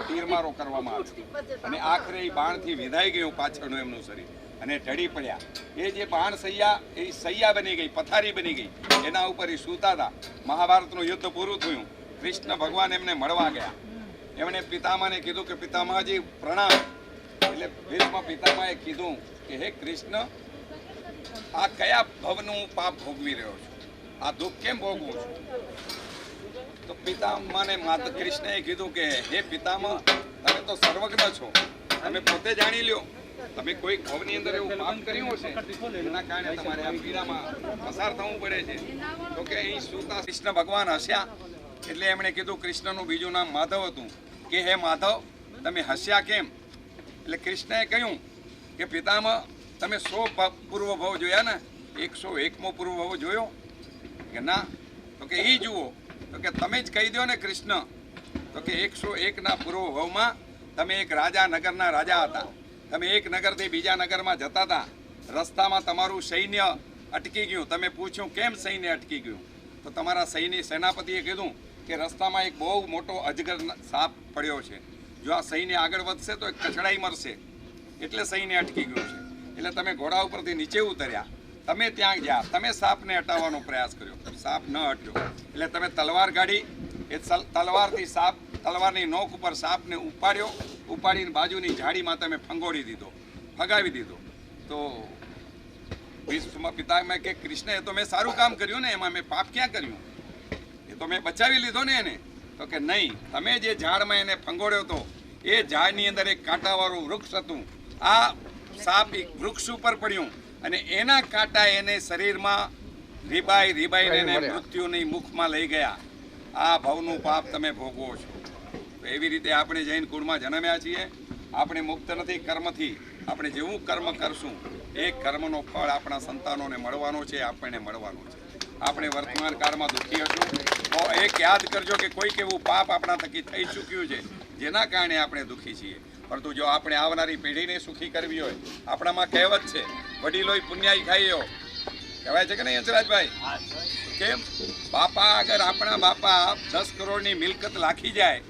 તીરમારો કરવામાં આવ્યો. અને આખરે એ બાણથી વિધાઈ ગયું પાછળનું એમનું શરીર અને ઢળી પડ્યા. એ જે બાણ સૈયા, એ સૈયા બની ગઈ, પથારી બની ગઈ. એના ઉપર એ સૂતા હતા. મહાભારતનું યુદ્ધ પૂરું થયું. કૃષ્ણ ભગવાન એમને મળવા ગયા. એમણે પિતામાને કીધું કે પિતામાજી પ્રણામ. એટલે ભીષ્મ પિતામાએ કીધું કે હે કૃષ્ણ, આ કયા ભવનું પાપ ભોગવી રહ્યો છું? આ દુઃખ કેમ ભોગવું છું? તો પિતામાને માતા કૃષ્ણએ કીધું કે હે પિતામહ, તમે તો સર્વજ્ઞ છો, તમે પોતે જાણી લ્યો. તમે કોઈ ભવની અંદર એવું પાપ કર્યું હશે, એના કારણે તમારે આ પીડામાં પસાર થવું પડે છે. તો કે અહીં સુતા કૃષ્ણ ભગવાન હસ્યા. એટલે એમણે કીધું, કૃષ્ણનું બીજું નામ માધવ હતું, કે હે માધવ, તમે હસ્યા કેમ? એટલે કૃષ્ણએ કહ્યું કે પિતામહ, તમે 100 પૂર્વ ભવ જોયા ને, 101મો પૂર્વ ભવ જોયો કે ના? તો કે એ જુઓ. તો કે તમે જ કહી દો ને કૃષ્ણ. તો કે 101ના પૂર્વ ભવમાં તમે એક રાજા નગરના રાજા હતા. તમે એક નગરથી બીજા નગરમાં જતા હતા. રસ્તામાં તમારું સૈન્ય અટકી ગયું. તમે પૂછ્યું કેમ સૈન્ય અટકી ગયું? તો તમારા સેનાપતિએ કીધું કે રસ્તામાં એક બહુ મોટો અજગર સાપ પડ્યો છે. જો આ સૈન્ય આગળ વધશે તો એક કચડાઈ મરશે, એટલે સૈન્ય અટકી ગયું છે. એટલે તમે ઘોડા ઉપરથી નીચે ઉતર્યા. તમે ત્યાં ગયા, તમે સાપને હટાવવાનો પ્રયાસ કર્યો, સાપ ન હટ્યો. એટલે તમે તલવાર કાઢી. એ તલવારથી તલવારની નોક ઉપર સાપને ઉપાડ્યો. ઉપાડીને બાજુની ઝાડીમાં તમે ફગાવી દીધો. તો ભીષ્મ પિતામહ કે કૃષ્ણ, એ તો મેં સારું કામ કર્યું ને, એમાં મેં પાપ ક્યાં કર્યું? એ તો મેં બચાવી લીધો ને એને. તો કે નહીં, તમે જે ઝાડમાં એને ફંગોળ્યો હતો, એ ઝાડની અંદર એક કાંટાવાળું વૃક્ષ હતું. આ સાપ એક વૃક્ષ ઉપર પડ્યું અને એના કાંટા એને શરીરમાં રીબાઈને એને મૃત્યુની મુખમાં લઈ ગયા. આ ભવનું પાપ તમે ભોગવો છો. તો એવી રીતે આપણે જૈન કુળમાં જન્મ્યા છીએ. આપણે મુક્ત નથી કર્મથી. આપણે જેવું કર્મ કરશું એ કર્મનો ફળ આપણા સંતાનોને મળવાનો છે, આપણને મળવાનો છે. આપણે વર્તમાન કાળમાં દુઃખી હશું તો એક યાદ કરજો કે કોઈક એવું પાપ આપણા થકી થઈ ચૂક્યું છે જેના કારણે આપણે દુઃખી છીએ. પરંતુ જો આપણે આવનારી પેઢીને સુખી કરવી હોય, આપણામાં કહેવત છે, વડીલોય પુણ્યાઈ ખાઈઓ, કહેવાય છે કે નહીં હંસરાજભાઈ? કેમ? બાપા અગર આપણા બાપા 10 કરોડની મિલકત લાખી જાય,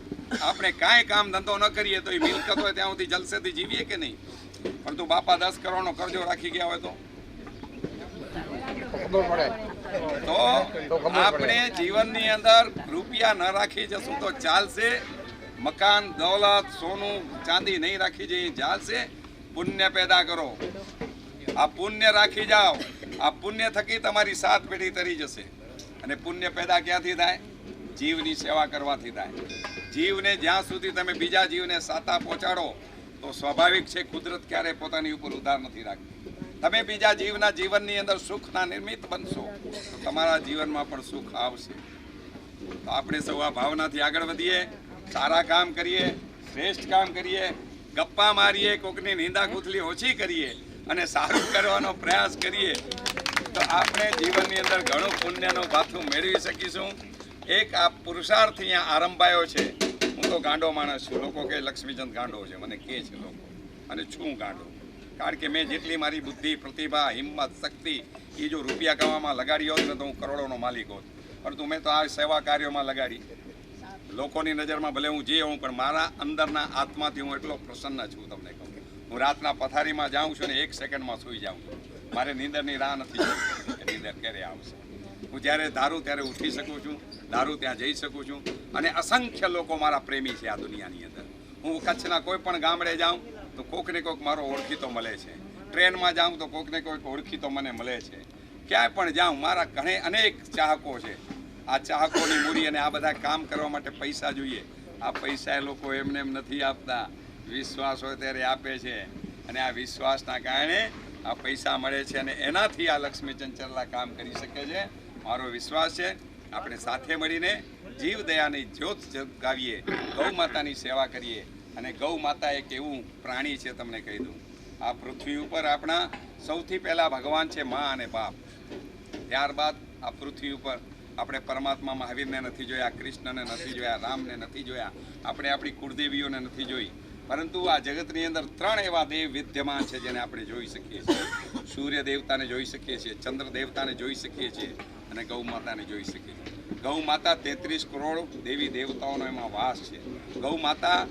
આપણે કાંઈ કામ ધંધો ન કરીએ તો એ મિલકત હોય ત્યાં સુધી જલસેથી જીવીએ કે નહીં? પરંતુ બાપા 10 કરોડનો કરજો રાખી ગયા હોય તો આપણે જીવનની અંદર રૂપિયા ન રાખી જશું તો ચાલશે. મકાન, દોલત, સોનું, ચાંદી નહીં રાખી જઈએ ચાલશે. પુણ્ય પેદા કરો. આ પુણ્ય રાખી જાઓ. આ પુણ્ય થકી તમારી 7 પેઢી તરી જશે. અને પુણ્ય પેદા ક્યાંથી થાય? જીવની સેવા કરવાથી થાય. જીવને જ્યાં સુધી તમે બીજા જીવને સાતા પહોંચાડો તો સ્વાભાવિક છે કુદરત ક્યારે પોતાની ઉપર ઉધાર નથી રાખતી. તમે બીજા જીવના જીવનની અંદર સુખના નિમિત્ત બનશો તો તમારા જીવનમાં પણ સુખ આવશે. તો આપણે સૌ આ ભાવનાથી આગળ વધીએ, સારા કામ કરીએ, શ્રેષ્ઠ કામ કરીએ, ગપ્પા મારીએ, કોકની નિંદા કૂથલી ઓછી કરીએ અને સારું કરવાનો પ્રયાસ કરીએ તો આપણે જીવનની અંદર ઘણું પુણ્યનું ભાથું મેળવી શકીશું. એક આ પુરુષાર્થ અહીંયા આરંભાયો છે. હું તો ગાંડો માણસ છું. લોકો કહે લક્ષ્મીચંદ ગાંડો છે, મને કહે છે લોકો, અને છું ગાંડો. કારણ કે મેં જેટલી મારી બુદ્ધિ, પ્રતિભા, હિંમત, શક્તિ એ જો રૂપિયા કમાવામાં લગાડી હોત ને તો હું કરોડોનો માલિક હોત. પરંતુ મેં તો આ સેવા કાર્યોમાં લગાડી. લોકોની નજરમાં ભલે હું જે હોઉં, પણ મારા અંદરના આત્માથી હું એટલો પ્રસન્ન છું. તમને કહું, હું રાતના પથારીમાં જાઉં છું ને 1 સેકન્ડમાં સૂઈ જાઉં છું. મારે નીંદરની રાહ નથી જોતી કે નીંદર ક્યારે આવશે. હું જ્યારે ધારું ત્યારે ઉઠી શકું છું, ધારું ત્યાં જઈ શકું છું. અને અસંખ્ય લોકો મારા પ્રેમી છે આ દુનિયાની અંદર. હું કચ્છના કોઈ પણ ગામડે જાઉં તો કોઈકને કોઈક મારો ઓળખીતો મળે છે. ટ્રેનમાં જાઉં તો કોઈકને કોઈક ઓળખીતો મને મળે છે. ક્યાંય પણ જાઉં મારા ઘણે અનેક ચાહકો છે. આ ચાહકોની મૂડી અને આ બધા કામ કરવા માટે પૈસા જોઈએ. આ પૈસા એ લોકો એમને એમ નથી આપતા, વિશ્વાસ હોય ત્યારે આપે છે. અને આ વિશ્વાસના કારણે આ પૈસા મળે છે અને એનાથી આ લક્ષ્મીચંદ ચરલા કામ કરી શકે છે. મારો વિશ્વાસ છે આપણે સાથે મળીને જીવ દયાની જ્યોત જગાવીએ, ગૌ માતાની સેવા કરીએ. અને ગૌ માતા એક એવું પ્રાણી છે, તમને કહી દઉં, આ પૃથ્વી ઉપર આપણા સૌથી પહેલાં ભગવાન છે મા અને બાપ. ત્યારબાદ આ પૃથ્વી ઉપર આપણે પરમાત્મા મહાવીરને નથી જોયા, કૃષ્ણને નથી જોયા, રામને નથી જોયા, આપણે આપણી કુળદેવીઓને નથી જોઈ. પરંતુ આ જગતની અંદર 3 એવા દેવ વિદ્યમાન છે જેને આપણે જોઈ શકીએ છીએ. સૂર્ય દેવતાને જોઈ શકીએ છીએ, ચંદ્ર દેવતાને જોઈ શકીએ છીએ અને ગૌ માતાને જોઈ શકીએ છીએ. ગૌ માતા 33 કરોડ દેવી દેવતાઓનો એમાં વાસ છે. ગૌ માતા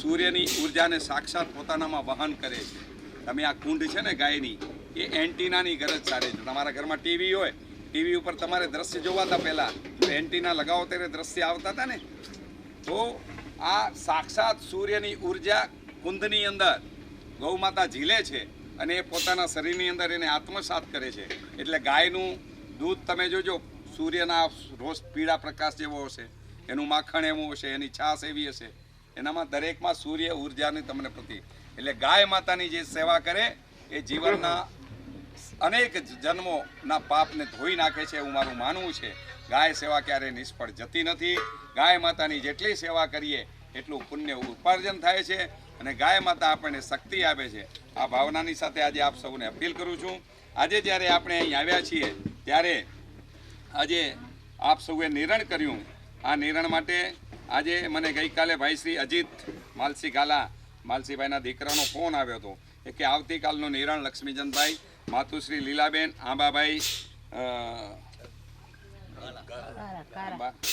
સૂર્યની ઉર્જાને સાક્ષાત પોતાનામાં વહન કરે છે. તમે આ કુંડ છે ને ગાયની, એ એન્ટીનાની ગરજ સારે છે. તમારા ઘરમાં ટીવી હોય, ટીવી ઉપર તમારે દ્રશ્ય જોવાતા પહેલાં એન્ટીના લગાવો ત્યારે દ્રશ્ય આવતા હતા ને, તો આ સાક્ષાત સૂર્યની ઉર્જા કુંડની અંદર ગૌ માતા ઝીલે છે અને એ પોતાના શરીરની અંદર એને આત્મસાત કરે છે. એટલે ગાયનું દૂધ તમે જોજો, સૂર્યના રોજ પીળા પ્રકાશ જેવો હશે, એનું માખણ એવું હશે, એની છાશ એવી હશે, એનામાં દરેકમાં સૂર્ય ઉર્જાની તમને પ્રતિ. એટલે ગાય માતાની જે સેવા કરે એ જીવનના અનેક જન્મોના પાપને ધોઈ નાખે છે એવું મારું માનવું છે. ગાય સેવા ક્યારેય નિષ્ફળ જતી નથી. ગાય માતાની જેટલી સેવા કરીએ એટલું પુણ્ય ઉપાર્જન થાય છે અને ગાય માતા આપણને શક્તિ આપે છે. આ ભાવનાની સાથે આજે આપ સૌને અપીલ કરું છું. આજે જ્યારે આપણે અહીં આવ્યા છીએ ત્યારે આજે આપ સૌએ નિર્ણય કર્યું. આ નિર્ણય માટે આજે મને ગઈકાલે ભાઈ શ્રી અજીત માલસી ગાલા, માલસીભાઈના દીકરાનો ફોન આવ્યો હતો કે આવતીકાલનો નિર્ણય લક્ષ્મીચંદભાઈ, માતુશ્રી લીલાબેન, આંબાભાઈ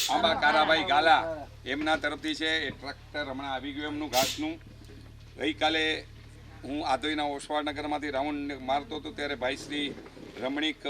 આંબા કારાભાઈ ગાલા એમના તરફથી છે. એ ટ્રેક્ટર હમણાં આવી ગયું એમનું ઘાસનું. ગઈકાલે હું આધોઈના ઓસવાડનગરમાંથી રાઉન્ડ મારતો હતો ત્યારે ભાઈ શ્રી રમણીક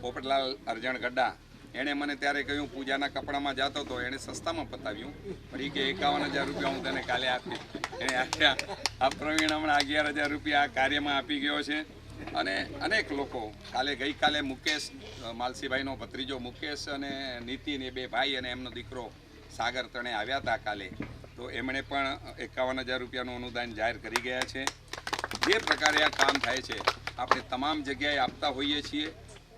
પોપટલાલ અરજણ ગड्ढा એણે મને ત્યારે કહ્યું પૂજાના કપડામાં જતો હતો, એણે સસ્તામાં પતાવ્યું, પણ એ કે 51,000 રૂપિયા હું તને કાલે આપીશ. એણે આપ્યા. આ પ્રવીણ હમણાં 11,000 રૂપિયા આ કાર્યમાં આપી ગયો છે. અને અનેક લોકો ગઈકાલે મુકેશ, માલસીભાઈનો ભત્રીજો મુકેશ અને નીતિન, એ 2 ભાઈ અને એમનો દીકરો સાગર તણે આવ્યા હતા કાલે, તો એમણે પણ 51,000 રૂપિયાનું અનુદાન જાહેર કરી ગયા છે. જે પ્રકારે આ કામ થાય છે આપણે તમામ જગ્યાએ આપતા હોઈએ છીએ.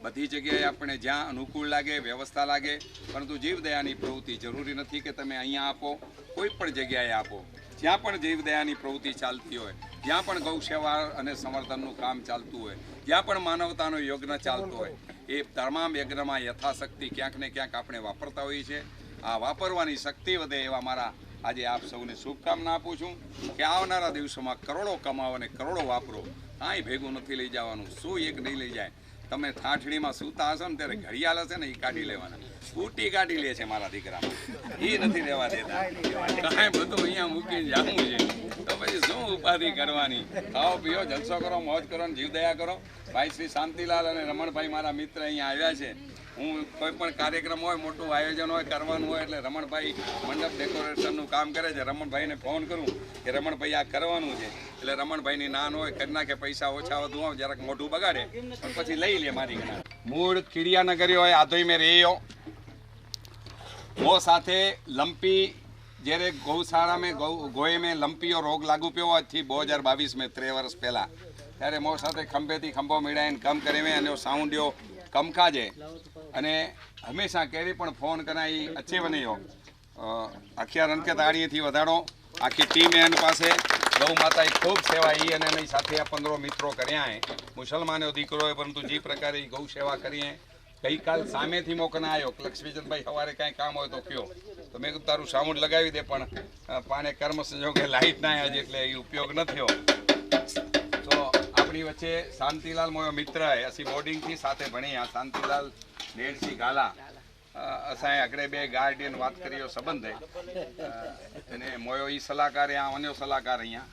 બધી જગ્યાએ આપણે જ્યાં અનુકૂળ લાગે, વ્યવસ્થા લાગે, પરંતુ જીવદયાની પ્રવૃત્તિ જરૂરી નથી કે તમે અહીંયા આપો, કોઈ પણ જગ્યાએ આપો. જ્યાં પણ જીવદયાની પ્રવૃત્તિ ચાલતી હોય, જ્યાં પણ ગૌ સેવા અને સંવર્ધનનું કામ ચાલતું હોય, જ્યાં પણ માનવતાનો યજ્ઞ ચાલતો હોય, એ તમામ યજ્ઞમાં યથાશક્તિ ક્યાંક ને ક્યાંક આપણે વાપરતા હોઈએ છીએ. આ વાપરવાની શક્તિ વધે એવા મારા આજે આપ સૌને શુભકામના આપું છું કે આવનારા દિવસોમાં કરોડો કમાવો અને કરોડો વાપરો. કાંઈ ભેગું નથી લઈ જવાનું, શું એક નહીં લઈ જાય. તમે ઠાઠડીમાં સૂતા હશો ને ત્યારે ઘડિયાળ હશે ને એ કાઢી લેવાના. સ્કૂટી કાઢી લે છે મારા દીકરામાં, એ નથી લેવા દેતા. કાંઈ બધું અહીંયા મૂકીને જવું છે તો પછી શું ઉપાધિ કરવાની. ખાઓ પીઓ, જલસો કરો, મોજ કરો ને જીવદયા કરો. ભાઈ શ્રી શાંતિલાલ અને રમણભાઈ મારા મિત્ર અહીંયા આવ્યા છે. હું કોઈ પણ કાર્યક્રમ હોય, મોટું આયોજન હોય, કરવાનું હોય એટલે રમણભાઈ મંડપ ડેકોરેશનનું કામ કરે છે. રમણભાઈને ફોન કરું કે રમણભાઈ આ કરવાનું છે, એટલે રમણભાઈની નાન હોય કરી નાખે, પૈસા ઓછા વધુ હોય, જરાક મોઢું બગાડે પણ પછી લઈ લે મારી ઘણા. મૂળ કીડિયાનગરી હોય આધોઈ મેં રહ્યો वो સાથે લંપી જ્યારે ગૌશાળા में गोए में लंपीओ रोग लागू पियो थी 2022 में 3 વર્ષ પહેલાં. ત્યારે મો સાથે ખંભેથી ખંભો મેળાઈને કમ કરે મેં અને સાઉન્ડિયો કમ ખાજે અને હંમેશા ક્યારેય પણ ફોન કરાય અચે બન્યો આખી રણકે તાળીએથી વધારો. આખી ટીમ એન પાસે ગૌ માતા ખૂબ સેવા એ અને એની સાથે આ 15 મિત્રો કર્યા હે. મુસલમાનો દીકરો હોય પરંતુ જે પ્રકારે ગૌ સેવા કરીએ ગઈકાલ સામેથી મોકને આવ્યો કે લક્ષ્મીચંદભાઈ સવારે કાંઈ કામ હોય તો કયો, તો મેં કીધું તારું સાઉન્ડ લગાવી દે, પણ પાને કર્મ સંજોગે લાઈટ ના આવી એટલે એ ઉપયોગ ન થયો. તો આપણી વચ્ચે શાંતિલાલ મોયો મિત્ર હે, અસી બોર્ડિંગથી સાથે ભણ્યા. શાંતિલાલ દેડસી ગાલા અસાંजे આગળ બે ગાર્ડિયન વાત કર્યો સંબંધ અને મોયો ઈ સલાહકાર આ અન્યો સલાહકાર અહીંયા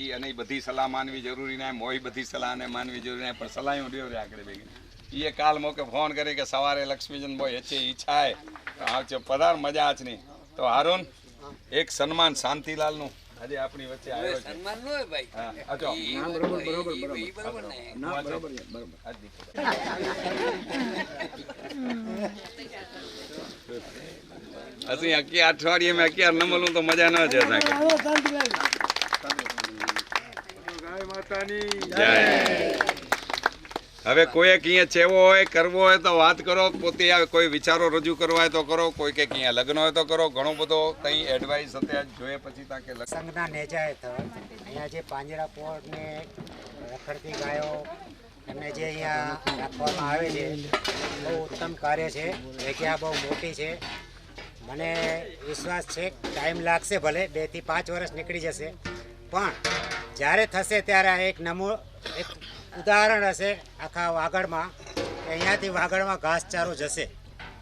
ઈ અને બધી સલાહ માનવી જરૂરી ના, મોય બધી સલાહ ને માનવી જરૂરી ના, પણ સલાહ ઉડ્યો રે આગળ ભેગી. એ કાલ મોકે ફોન કરી કે સવારે લક્ષ્મીચંદ ભાઈ હશે ઈચ્છા હે આવજો પધાર, મજા આજ નહીં. તો હાरून એક સન્માન શાંતિલાલનું આજે આપણી વચ્ચે આવ્યો છે. સન્માન નો હોય ભાઈ. હા આજો નામ બરોબર બરોબર બરોબર ઈ બરોબર ને. નામ બરોબર બરોબર. આજ દીકરો ਅਸੀਂ અકી અઠવાડિયે મેં અગિયાર ન મળું તો મજા ન છે સાહેબ. ગાય માતાની જય. હવે કોઈ કીએ ચેવો હોય કરવો હોય તો વાત કરો, પોતે આવે કોઈ વિચારો રજૂ કરવા હોય તો કરો, કોઈ કે કીએ લગ્ન હોય તો કરો. ઘણો બધો કઈ એડવાઇસ હતી આજ જોઈએ પછી તાકે સંઘના નેજા હેઠળ અહીંયા જે પાંજરાપોળ ને રખડતી ગાયો એમને જે અહીંયા રાખવામાં આવે છે બહુ ઉત્તમ કાર્ય છે. જગ્યા બહુ મોટી છે. મને વિશ્વાસ છે ટાઈમ લાગશે, ભલે 2 થી 5 વર્ષ નીકળી જશે, પણ જ્યારે થશે ત્યારે એક ઉદાહરણ હશે આખા વાગડમાં કે અહીંયાથી વાગડમાં ઘાસચારો જશે.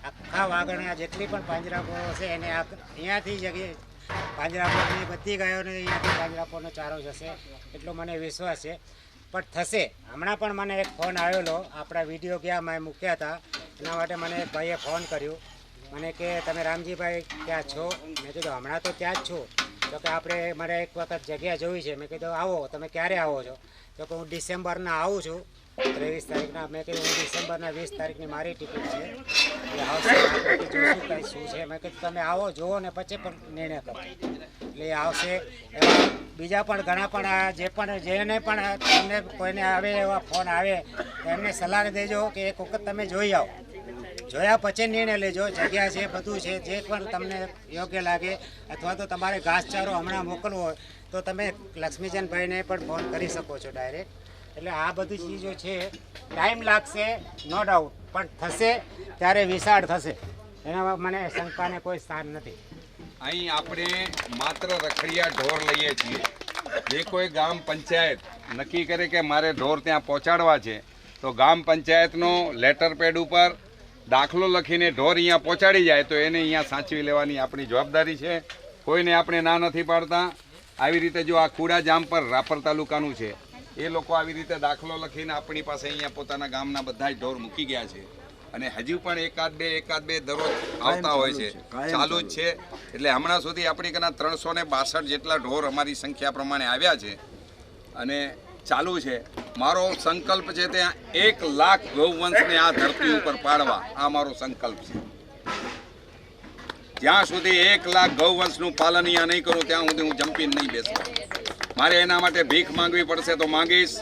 આખા વાગડના જેટલી પણ પાંજરાપોળો હશે એને અહીંયાથી જગ્યાએ પાંજરાપોળની બધી ગાયોને અહીંયાથી પાંજરાપોળનો ચારો જશે એટલો મને વિશ્વાસ છે. પણ થશે. હમણાં પણ મને એક ફોન આવેલો, આપણા વિડીયો ગયા મેં મૂક્યા હતા એના માટે મને એક ભાઈએ ફોન કર્યું. મને કે તમે રામજીભાઈ ક્યાં છો? મેં કીધું હમણાં તો ત્યાં જ છું. તો કે આપણે મારે એક વખત જગ્યા જોઈ છે. મેં કીધું આવો, તમે ક્યારે આવો છો? તો કે હું ડિસેમ્બરના આવું છું 23 તારીખના. મેં કીધું હું ડિસેમ્બરના 20 તારીખની મારી ટિકિટ છે, એટલે આવશે જોઈશું કંઈ શું છે. મેં કીધું તમે આવો જુઓ ને પછી પણ નિર્ણય કરો. એટલે એ આવશે. એવા બીજા પણ ઘણા પણ જેને પણ તમને કોઈને આવે એવા ફોન આવે તો એમને સલાહ દેજો કે એક વખત તમે જોઈ આવો, જોયા પછી નિર્ણય લેજો. જગ્યા છે, બધું છે, જે પણ તમને યોગ્ય લાગે. અથવા તો તમારે ઘાસચારો હમણાં મોકલવો હોય તો તમે લક્ષ્મીચંદભાઈને પણ ફોન કરી શકો છો ડાયરેક્ટ. એટલે આ બધી ચીજો છે. ટાઈમ લાગશે નો ડાઉટ, પણ થશે ત્યારે વિશાળ થશે, એના મને શંકાને કોઈ સ્થાન નથી. અહીં આપણે માત્ર રખડિયા ઢોર લઈએ છીએ. જે કોઈ ગામ પંચાયત નક્કી કરે કે મારે ઢોર ત્યાં પહોંચાડવા છે તો ગામ પંચાયતનો લેટર પેડ ઉપર દાખલો લખીને ઢોર અહીંયા પહોંચાડી જાય તો એને અહીંયા સાચવી લેવાની આપણી જવાબદારી છે. કોઈને આપણે ના નથી પાડતા. આવી રીતે જો આ ખુડા જામ પર રાપર તાલુકાનું છે એ લોકો આવી રીતે દાખલો લખીને આપણી પાસે અહીંયા પોતાના ગામના બધા જ ઢોર મૂકી ગયા છે અને હજુ પણ એકાદ બે દરરોજ આવતા હોય છે, ચાલુ જ છે. એટલે હમણાં સુધી આપણી કના 362 જેટલા ઢોર અમારી સંખ્યા પ્રમાણે આવ્યા છે અને ચાલુ છે. મારો સંકલ્પ છે ત્યાં 1 લાખ ગૌવંશને આ ધરતી ઉપર પાડવા, આ મારો સંકલ્પ છે. જ્યાં સુધી 1 લાખ ગૌવંશનું પાલન અહીંયા નહીં કરું ત્યાં સુધી હું જંપીને નહીં બેસું. મારે એના માટે ભીખ માંગવી પડશે તો માંગીશ,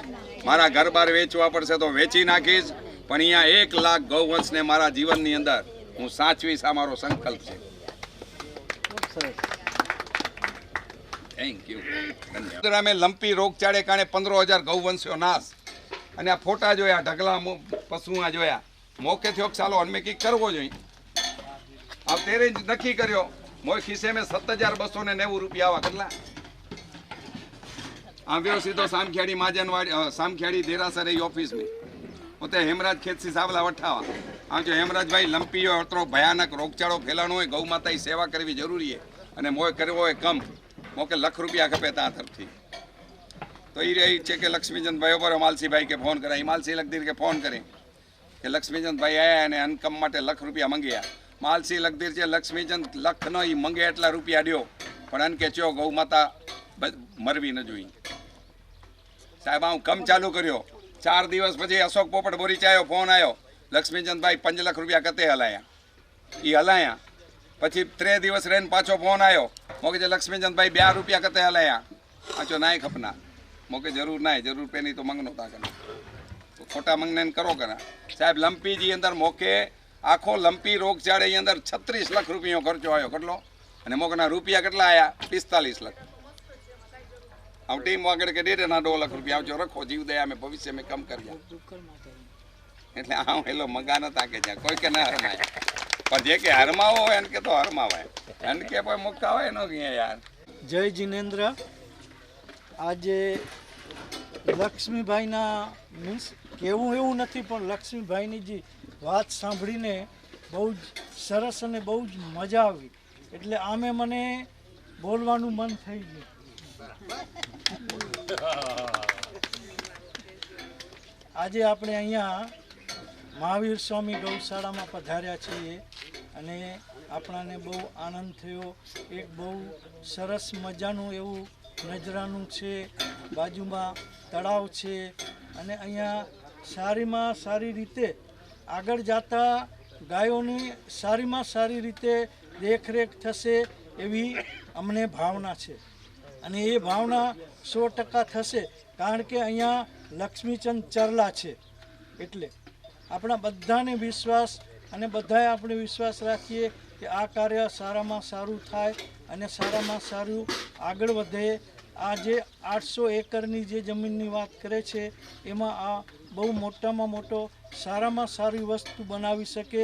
મારા ઘર બાર વેચવા પડશે તો વેચી નાખીશ, પણ અહીંયા 1 લાખ ગૌવંશને મારા જીવનની અંદર હું સાચવીશ, આ મારો સંકલ્પ છે. Thank you. અમે લંપી રોગચાળે કારણે 15,000 ગૌવંશો નાશ અને આ ફોટા જોયા, ઢગલા પશુઆ જોયા. મોકે થયો ચાલો અમે કંઈક કરવો જોઈએ. આ તેરે જ નક્કી કર્યો. મોય ખિસ્સે મેં 7,290 રૂપિયા આવા કેટલા આવ્યો સીધો સામખિયાળી માજનવાડી સામખિયાળી દેરાસર એ ઓફિસ में उते हेमराज खेतसी सावला वठावा आम जो हेमराज भाई लंपीओ अतरो भयानक रोगचाड़ो फैलानो है, गौ माता की सेवा करवी जरूरी है અને મોય કરવો હોય કમ મોકે ₹1 ખપે તા તરફથી. તો એ રહી છે કે લક્ષ્મીચંદભાઈ પર માલસીભાઈ કે ફોન કરાય, માલસી લગદીર કે ફોન કરે કે લક્ષ્મીચંદભાઈ આયા અને અનકમ માટે ₹1 મંગ્યા. માલસી લગદીર છે લક્ષ્મીચંદ લખ નો ઈ મંગે એટલા રૂપિયા દ્યો પણ અન કે ચો ગૌ માતા મરવી ન જોઈ. સાહેબ હું કમ ચાલુ કર્યો. 4 દિવસ પછી અશોક પોપટ બોરીચાયો ફોન આવ્યો, લક્ષ્મીચંદભાઈ ₹5 લાખ કતે હલાયા. એ હલાયા પછી 3 દિવસ રહીને પાછો ફોન આવ્યો, મોકે લક્ષ્મીચંદભાઈ ₹2 કતે હલાયા. પાછો નાય ખપના મોકે જરૂર નાય, જરૂર પેની તો મંગનો તા કના ખોટા મંગને કરો કરા. સાહેબ લંપીજી અંદર મોકે આખો લંપી રોગચાળે અંદર 36 લાખ રૂપિયા ખર્ચો આવ્યો. કેટલો? અને મોકના રૂપિયા કેટલા આવ્યા? 45 લાખ. अब टीम वगैरह के 1.5 लाख रुपया जो रखो जीव दया में भविष्य में कम कर એટલે આમ એલો મગા નતા કે જ્યાં કોઈ કે ના હરમાય, પણ જે કે હરમાવો હોય એને કે તો હરમાવાય, એને કે કોઈ મુક્કા હોય એનો કે યાર. જય જિનેન્દ્ર. આજે લક્ષ્મીભાઈના મીન્સ કેવું એવું નથી, પણ લક્ષ્મીભાઈની જે વાત સાંભળીને બહુ જ સરસ અને બહુ જ મજા આવી, એટલે આમે મને બોલવાનું મન થઈ ગયું. આજે આપણે અહીંયા મહાવીર સ્વામી ગૌશાળામાં પધાર્યા છીએ અને આપણાને બહુ આનંદ થયો. એક બહુ સરસ મજાનું એવું નજરાનું છે, બાજુમાં તળાવ છે અને અહીંયા સારીમાં સારી રીતે આગળ જતા ગાયોની સારીમાં સારી રીતે દેખરેખ થશે એવી અમને ભાવના છે અને એ ભાવના 100% થશે, કારણ કે અહીંયા લક્ષ્મીચંદ ચરલા છે. એટલે આપણા બધાને વિશ્વાસ અને બધાએ આપણે વિશ્વાસ રાખીએ કે આ કાર્ય સારામાં સારું થાય અને સારામાં સારું આગળ વધે. આ જે 800 એકરની જે જમીનની વાત કરે છે એમાં આ બહુ મોટામાં મોટો સારામાં સારી વસ્તુ બનાવી શકે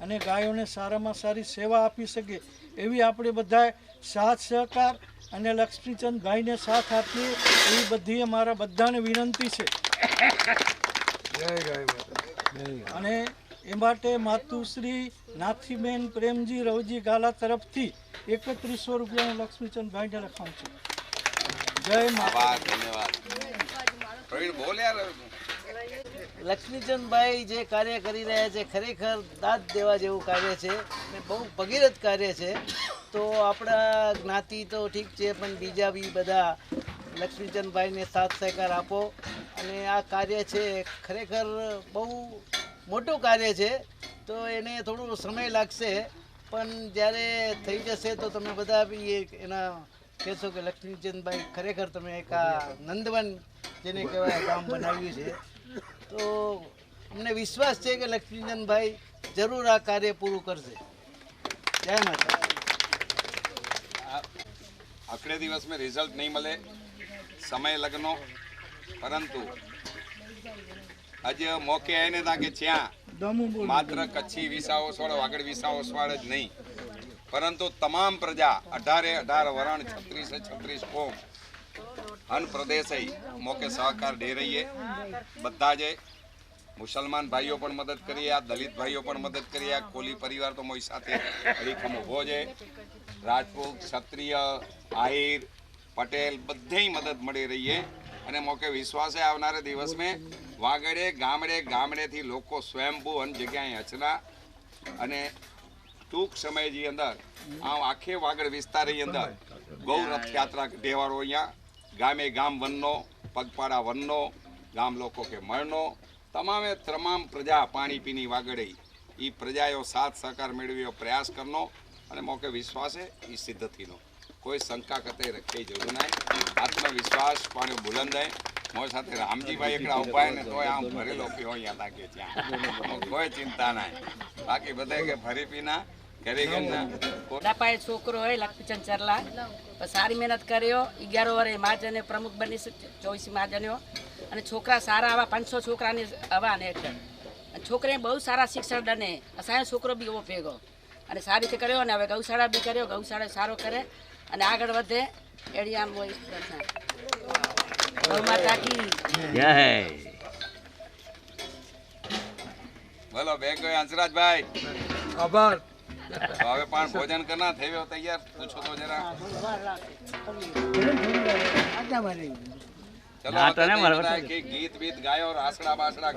અને ગાયોને સારામાં સારી સેવા આપી શકે એવી આપણે બધાએ સાથ સહકાર અને લક્ષ્મીચંદભાઈને સાથ આપીએ એવી બધી અમારા બધાને વિનંતી છે. અને એ માટે માતુશ્રી નાથીબેન પ્રેમજી રવજી ગાલા તરફથી 3100 રૂપિયા હું લક્ષ્મીચંદભાઈને લખાવું છું. જય માતા. ધન્યવાદ. પ્રવીણ બોલ યાર. લક્ષ્મીચંદભાઈ જે કાર્ય કરી રહ્યા છે ખરેખર દાદ દેવા જેવું કાર્ય છે અને બહુ ભગીરથ કાર્ય છે. તો આપણા જ્ઞાતિ તો ઠીક છે, પણ બીજા બી બધા લક્ષ્મીચંદભાઈને સાથ સહકાર આપો અને આ કાર્ય છે ખરેખર બહુ મોટું કાર્ય છે. તો એને થોડો સમય લાગશે, પણ જ્યારે થઈ જશે તો તમે બધા બી એના કહેશો કે લક્ષ્મીચંદભાઈ ખરેખર તમે એક આ નંદવન જેને કહેવાય ગામ બનાવ્યું છે. તો અમને વિશ્વાસ છે કે લક્ષ્મીચંદભાઈ જરૂર આ કાર્ય પૂરું કરશે. જય માતા. આખરે દિવસ में रिजल्ट नहीं मिले, समय लगनो, परंतु आज मौके आने था कि ત્યાં માત્ર કચ્છી વિસાવસવાડ વાગડ વિસાવસવાડ જ નહીં, પરંતુ તમામ પ્રજા 18 વરણ 36 કોમ અન પ્રદેશ મોકે સહકાર દે રહી है. બધા જ મુસલમાન ભાઈઓ પણ મદદ કરી, આ દલિત ભાઈઓ પણ મદદ કરી, આ કોલી પરિવાર તો મોઈ સાથે અડીખમ ઉભો છે. રાજપૂત ક્ષત્રિય આહિર પટેલ બધી મદદ મળી રહી है અને મોકે વિશ્વાસ है આવનારા દિવસ में વાગડે ગામડેથી લોકો સ્વયંભૂ અન જગ્યાએ અચના અને ટૂંક સમયની અંદર આ આખે વાગડ વિસ્તારની અંદર ગૌ રથયાત્રા કઢેવાળો અહીંયા ગામે ગામ વનનો પગપાળા વનનો ગામ લોકો કે મળનો તમામે તમામ પ્રજા પાણી પીની વાગડે એ પ્રજાઓ સાથ સહકાર મેળવ્યો પ્રયાસ કરનો અને મોકે વિશ્વાસ है એ સિદ્ધ થીનો કોઈ શંકા કતે રખે જરૂર નહીં. આત્મવિશ્વાસ પાણી બુલંદ है. મોર સાથે રામજીભાઈ એકડા ઉભા ને તોય આમ ભરેલો પીવો અહીંયા તાકે ત્યાં કોઈ ચિંતા નહીં. બાકી બધા કે ભરી પીના દાપાએ છોકરો હોય લક્ષ્મીચંદ ચરલા સારી મહેનત કર્યો. 11 વર્ષે મહાજને પ્રમુખ બની 24 મહાજન્યો અને છોકરા સારા આવા 500 છોકરાની આવા ને છોકરાને બહુ સારા શિક્ષણ દને અસાયો છોકરો બી એવો ભેગો અને સારી રીતે કર્યો અને હવે ગૌશાળા બી કર્યો. ગૌશાળા સારો કરે અને આગળ વધે એડી આમ હોય. ગૌ માતા કી જય. બોલો બેન કોઈ હંસરાજભાઈ આભાર. હવે પણ ભોજન કરના થયો તૈયાર પૂછો તો જરા. ગીત બીત ગાયો આસડા બાસડા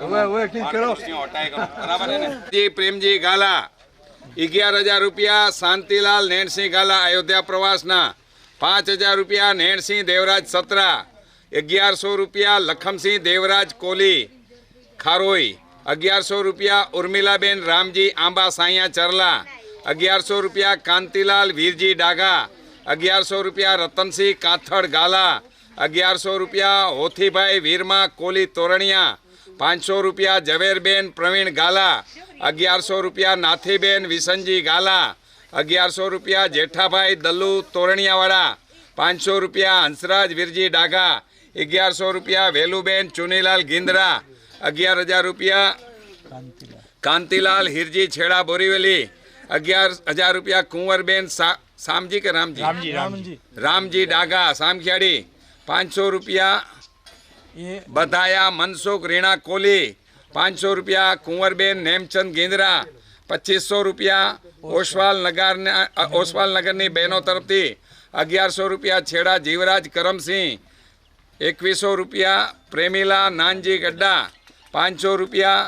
બરાબર ને. પ્રેમજી ગાલા 11,000 રૂપિયા. શાંતિલાલ નેણસિંહ ગાલા અયોધ્યા પ્રવાસના 5,000 રૂપિયા. નેણસિંહ દેવરાજ સત્રા 1100 રૂપિયા. લખમસિંહ દેવરાજ કોલી ખારોઈ 1100 રૂપિયા. ઉર્મિલાબેન રામજી આંબા સાયા ચરલા 1100 રૂપિયા. કાંતિલાલ વીરજી ડાગા 1100 રૂપિયા. રતનસિંહ કાથડ ગાલા 1100 રૂપિયા. હોથીભાઈ વીરમા કોલી તોરણિયા 500 રૂપિયા. ઝવેરબેન પ્રવીણ ગાલા 1100 રૂપિયા. નાથીબેન વિસનજી ગાલા 1100 રૂપિયા. જેઠાભાઈ દલ્લુ તોરણિયાવાળા 500 રૂપિયા. હંસરાજ વીરજી ડાગા 1100 રૂપિયા. વેલુબેન ચુનીલાલ ગિંદરા 11,000 રૂપિયા. કાંતિલાલ હિરજી છેડા બોરીવલી 11,000 રૂપિયા. કુંવરબેન સામજી કે રામજી રામજી ડાગા સામખિયાળી 500 રૂપિયા. બધાયા મનસુખ રીણા કોલી 500 રૂપિયા. કુંવરબેન નેમચંદ ગેંદરા 2500 રૂપિયા. ઓસવાલ નગરની બહેનો તરફથી 1100 રૂપિયા. છેડા જીવરાજ કરમસિંહ 2100 રૂપિયા. પ્રેમીલા નાનજી ગड्डा 500 રૂપિયા.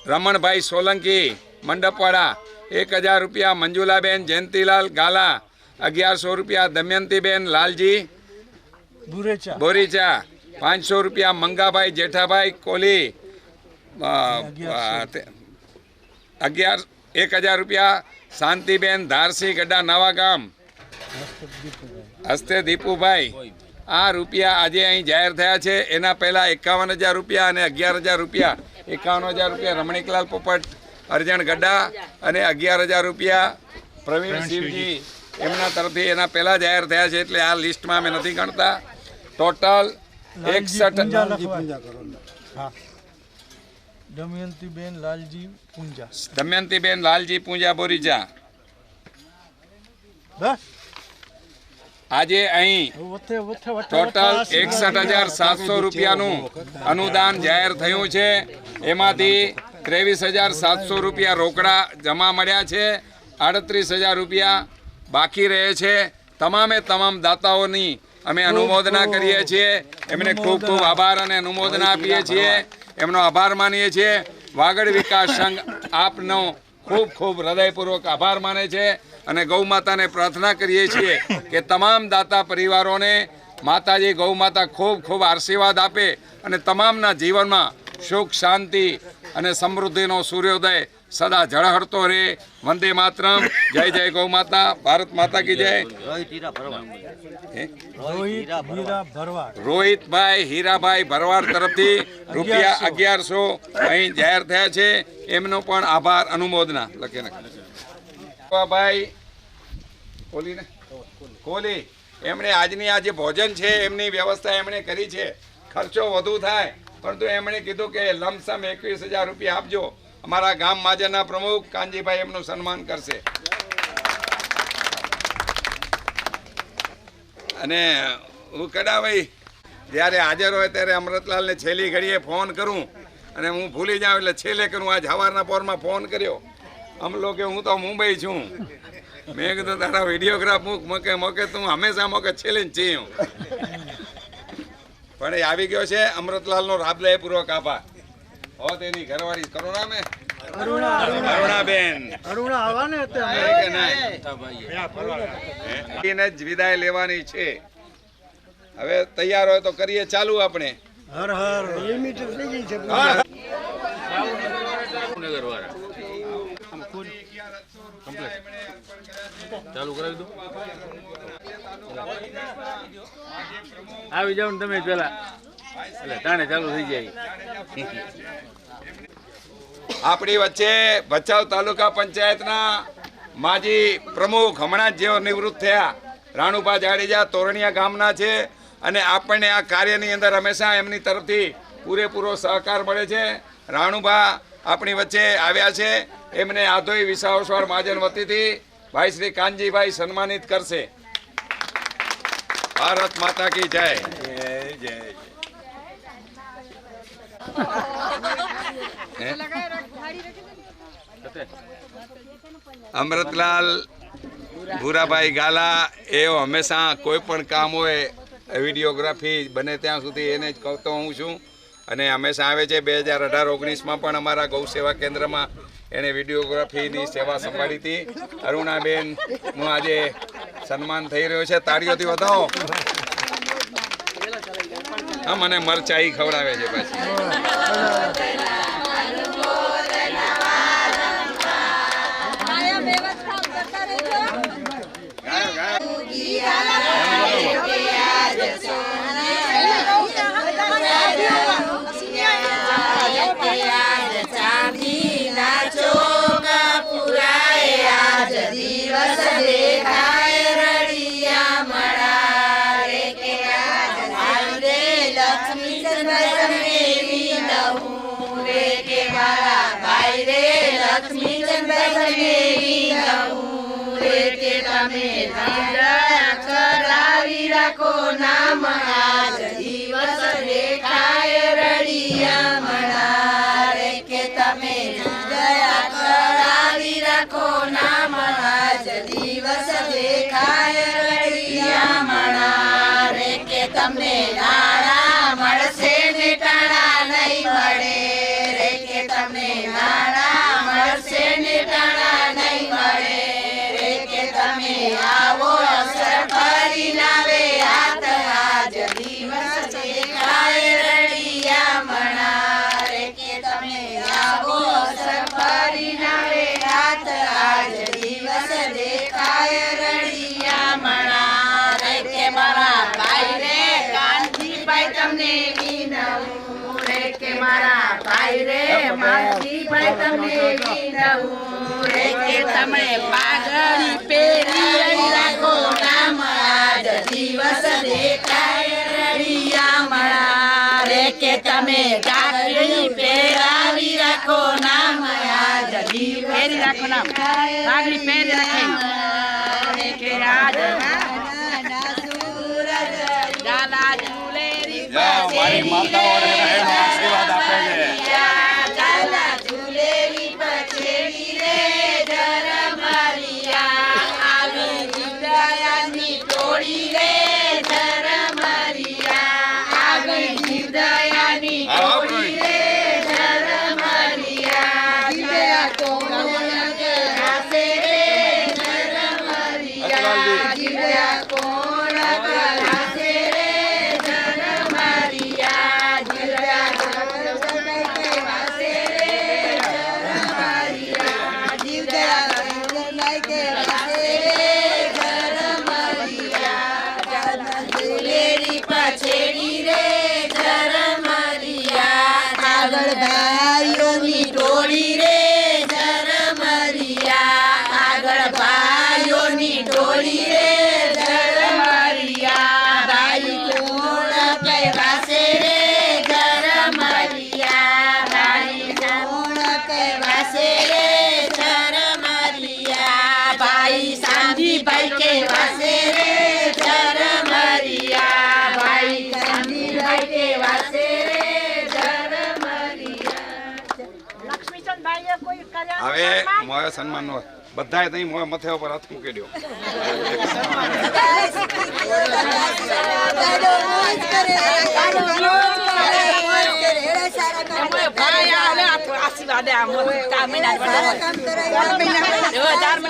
રમણભાઈ સોલંકી મંડપવાડા 1000 રૂપિયા. મંજુલાબેન જયંતિલાલ ગાલા 1100 રૂપિયા. દમયંતીબેન લાલજી બોરીચા 500 રૂપિયા. મંગાભાઈ જેઠાભાઈ કોલી 1000 રૂપિયા. શાંતિબેન ધારસી ગड्डा નવા ગામ હસ્તે દીપુભાઈ. આ રૂપિયા આજે અહીં જાહેર થયા છે. એના પહેલાં 51,000 રૂપિયા અને 11,000 રૂપિયા. 51,000 રૂપિયા રમણીકલાલ પોપટ અરજણ ગड्डा અને 11,000 રૂપિયા પ્રવીણ શિવજી એમના તરફથી એના પહેલાં જાહેર થયા છે. એટલે આ લિસ્ટમાં અમે નથી ગણતા. ટોટલ 61. દમયંતીબેન લાલજી પૂંજા બોરીચા. આજે અહીં ટોટલ 61,700 રૂપિયાનું અનુદાન જાહેર થયું છે. એમાંથી 23,700 રૂપિયા રોકડા જમા મળ્યા છે. 38,000 રૂપિયા બાકી રહે છે. તમામે તમામ દાતાઓની અમે અનુમોદના કરીએ છીએ. એમને ખૂબ ખૂબ આભાર અને અનુમોદના આપીએ છીએ. એમનો આભાર માનીએ છીએ. વાગડ વિકાસ સંઘ આપનો ખૂબ ખૂબ હૃદયપૂર્વક આભાર માને છે અને ગૌ માતાને પ્રાર્થના કરીએ છીએ કે તમામ દાતા પરિવારોને માતાજી ગૌ માતા ખૂબ ખૂબ આશીર્વાદ આપે અને તમામના જીવનમાં સુખ શાંતિ અને સમૃદ્ધિનો સૂર્યોદય સદા ઝળહળતો રહે. વંદે માતરમ. જય જય ગૌ માતા. ભારત માતા કી જય. રોહિતભાઈ હીરાભાઈ ભરવાડ તરફથી રૂપિયા 1100 અહીં જાહેર થયા છે. એમનો પણ આભાર અનુમોદના લખી નાખ્યા. ભાઈ કોલી એમણે આજની આ જે ભોજન છે એમની વ્યવસ્થા એમણે કરી છે. ખર્ચો વધુ થાય પરંતુ એમણે કીધું કે લમસમ 21,000 રૂપિયા આપજો. અમારા ગામ માજરના પ્રમુખ કાનજીભાઈ એમનું સન્માન કરશે. અને હું કડાભાઈ જ્યારે હાજર હોય ત્યારે અમૃતલાલને છેલ્લી ઘડીએ ફોન કરું અને હું ભૂલી જાઉં એટલે છેલ્લે કરું. આજ સવારના પોરમાં ફોન કર્યો. અમલો કે હું તો મુંબઈ છું. મેં કીધું તારા વિડીયોગ્રાફ મોકે તું હંમેશા મોકે છેલ્લે ચીયું. પણ એ આવી ગયો છે. અમૃતલાલનો હૃદયપૂર્વક આભાર. હો તેની ઘરવાળી કરુણાબેન જ વિદાય લેવાની છે. હવે તૈયાર હોય તો કરીએ ચાલુ આપણે. ચાલુ કરાવી દો. આવી જાવ ને તમે પેલા એટલે તાણે ચાલુ થઈ જાય. આપણી વચ્ચે ભચાઉ તાલુકા પંચાયતના માજી પ્રમુખ હમણાં જ જેઓ નિવૃત્ત થયા રાણુભા જાડેજા તોરણિયા ગામના છે અને આપણને આ કાર્યની અંદર હંમેશા એમની તરફથી પૂરેપૂરો સહકાર મળે છે. રાણુભા આપણી વચ્ચે આવ્યા છે. એમને આધોઈ વિસાવસવાડ મહાજન વતીથી ભાઈ શ્રી કાનજીભાઈ સન્માનિત કરશે. ભારત માતા કી જય. જય અમૃતલાલ ભૂરાભાઈ ગાલા એ હંમેશા કોઈ પણ કામ હોય વિડીયોગ્રાફી બને ત્યાં સુધી એને જ કહતો હું છું અને હંમેશા આવે છે. 2018-19માં પણ અમારા ગૌ સેવા કેન્દ્રમાં એણે વિડીયોગ્રાફીની સેવા સંભાળી હતી. અરુણાબેનનું આજે સન્માન થઈ રહ્યો છે. તાળીઓથી વધાવો. હા મને મરચાઈ ખવડાવે છે પાછી. લક્ષ્મી લક્ષ્મીચંદભાઈ રે કે તમે કરાવી રાખો નામ આજ દિવસ દેખાય રળિયામણા રે કે તમે દયા કરાવી રાખો નામ આજ દિવસ દેખાય રળિયામણા રે કે તમને નાણા મળશે ને ટાણા નહીં મળે રે કે તમને નાણા મળશે ને ટાણા નહીં મળે રે કે તમે આવો અસર ફરી નાવે હાથ આજ દિવસ દેખાય રળિયામણા રે કે તમે આવો અસર ફરી નાવે હાથ આજ દિવસ દેખાય રળિયામણા રે કે મારા ભાઈ રે કાનજીભાઈ તમને વિનવું રે કે મારા ભાઈ રે માનજીભાઈ તમને વિનવું રે કે તમે પાઘડી પહેરી રાખો નામ આજ દિવસ દેખાય રળિયામણા રે કે તમે કાકડી પહેરાવી રાખો નામ આજ પહેરી રાખો નામ પાઘડી પહેરી રાખે રે કે આજ ગાલા ઝૂલેરી મારી માતાઓને બહેનો આશીર્વાદ આપે છે. ગાલા ઝૂલેરી પછેડી રે ધરમરિયા આવી જીવદયાની ટોળી રે ધરમરિયા આવી જીવદયાની ટોળી રે ધરમરિયા જીવયા તો રાસે રે ધરમરિયા જીવયા કોણ રાસે રે ધરમરિયા જીવયા પછેડી રે ધરમરિયા આગળ ભાઈઓની ટોળી રે ધરમરિયા આગળ ભાઈઓની ટોળી રે ધરમરિયા ભાઈ કોણ કહેવાશે રે ધરમરિયા ભાઈ કોણ કહેવાશે રે ધરમરિયા ભાઈ સાંજીભાઈ કહેવાશે રે ધરમરિયા ભાઈ સાંજીભાઈ કહેવાશે રે ધરમરિયા હવે મોય સન્માન નો બધાએ તઈ મોય મથે ઉપર હાથ મૂકી દો.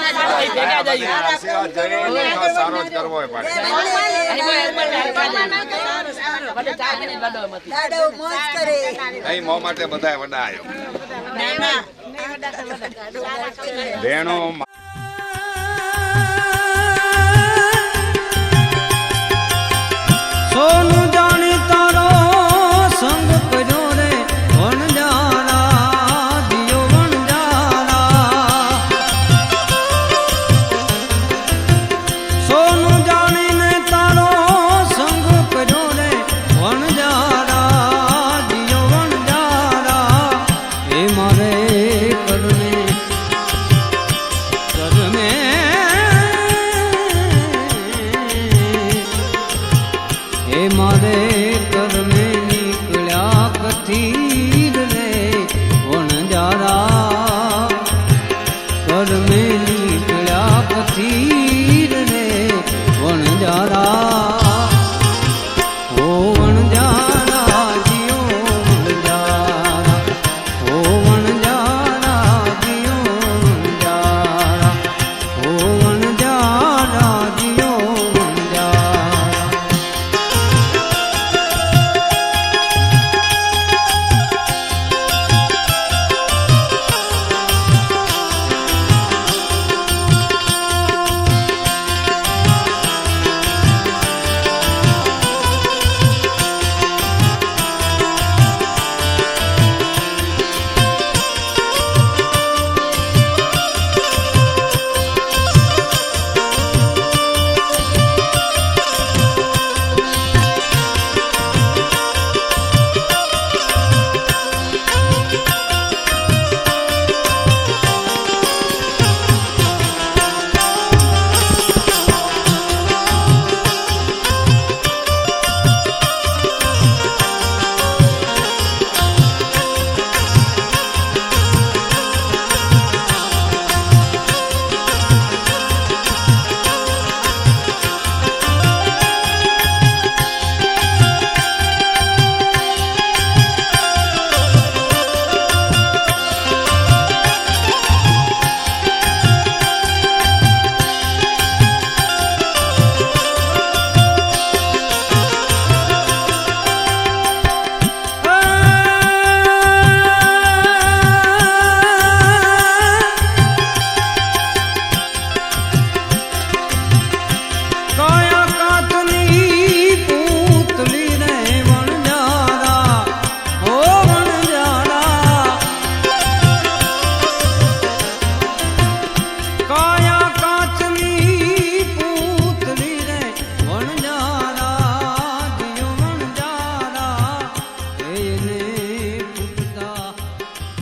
આશીર્વાદ આશીર્વાદ જોઈએ તો સારો જ કરવો હોય પાછો. અહીં મો માટે બધાએ વડા આવ્યો. બહેનો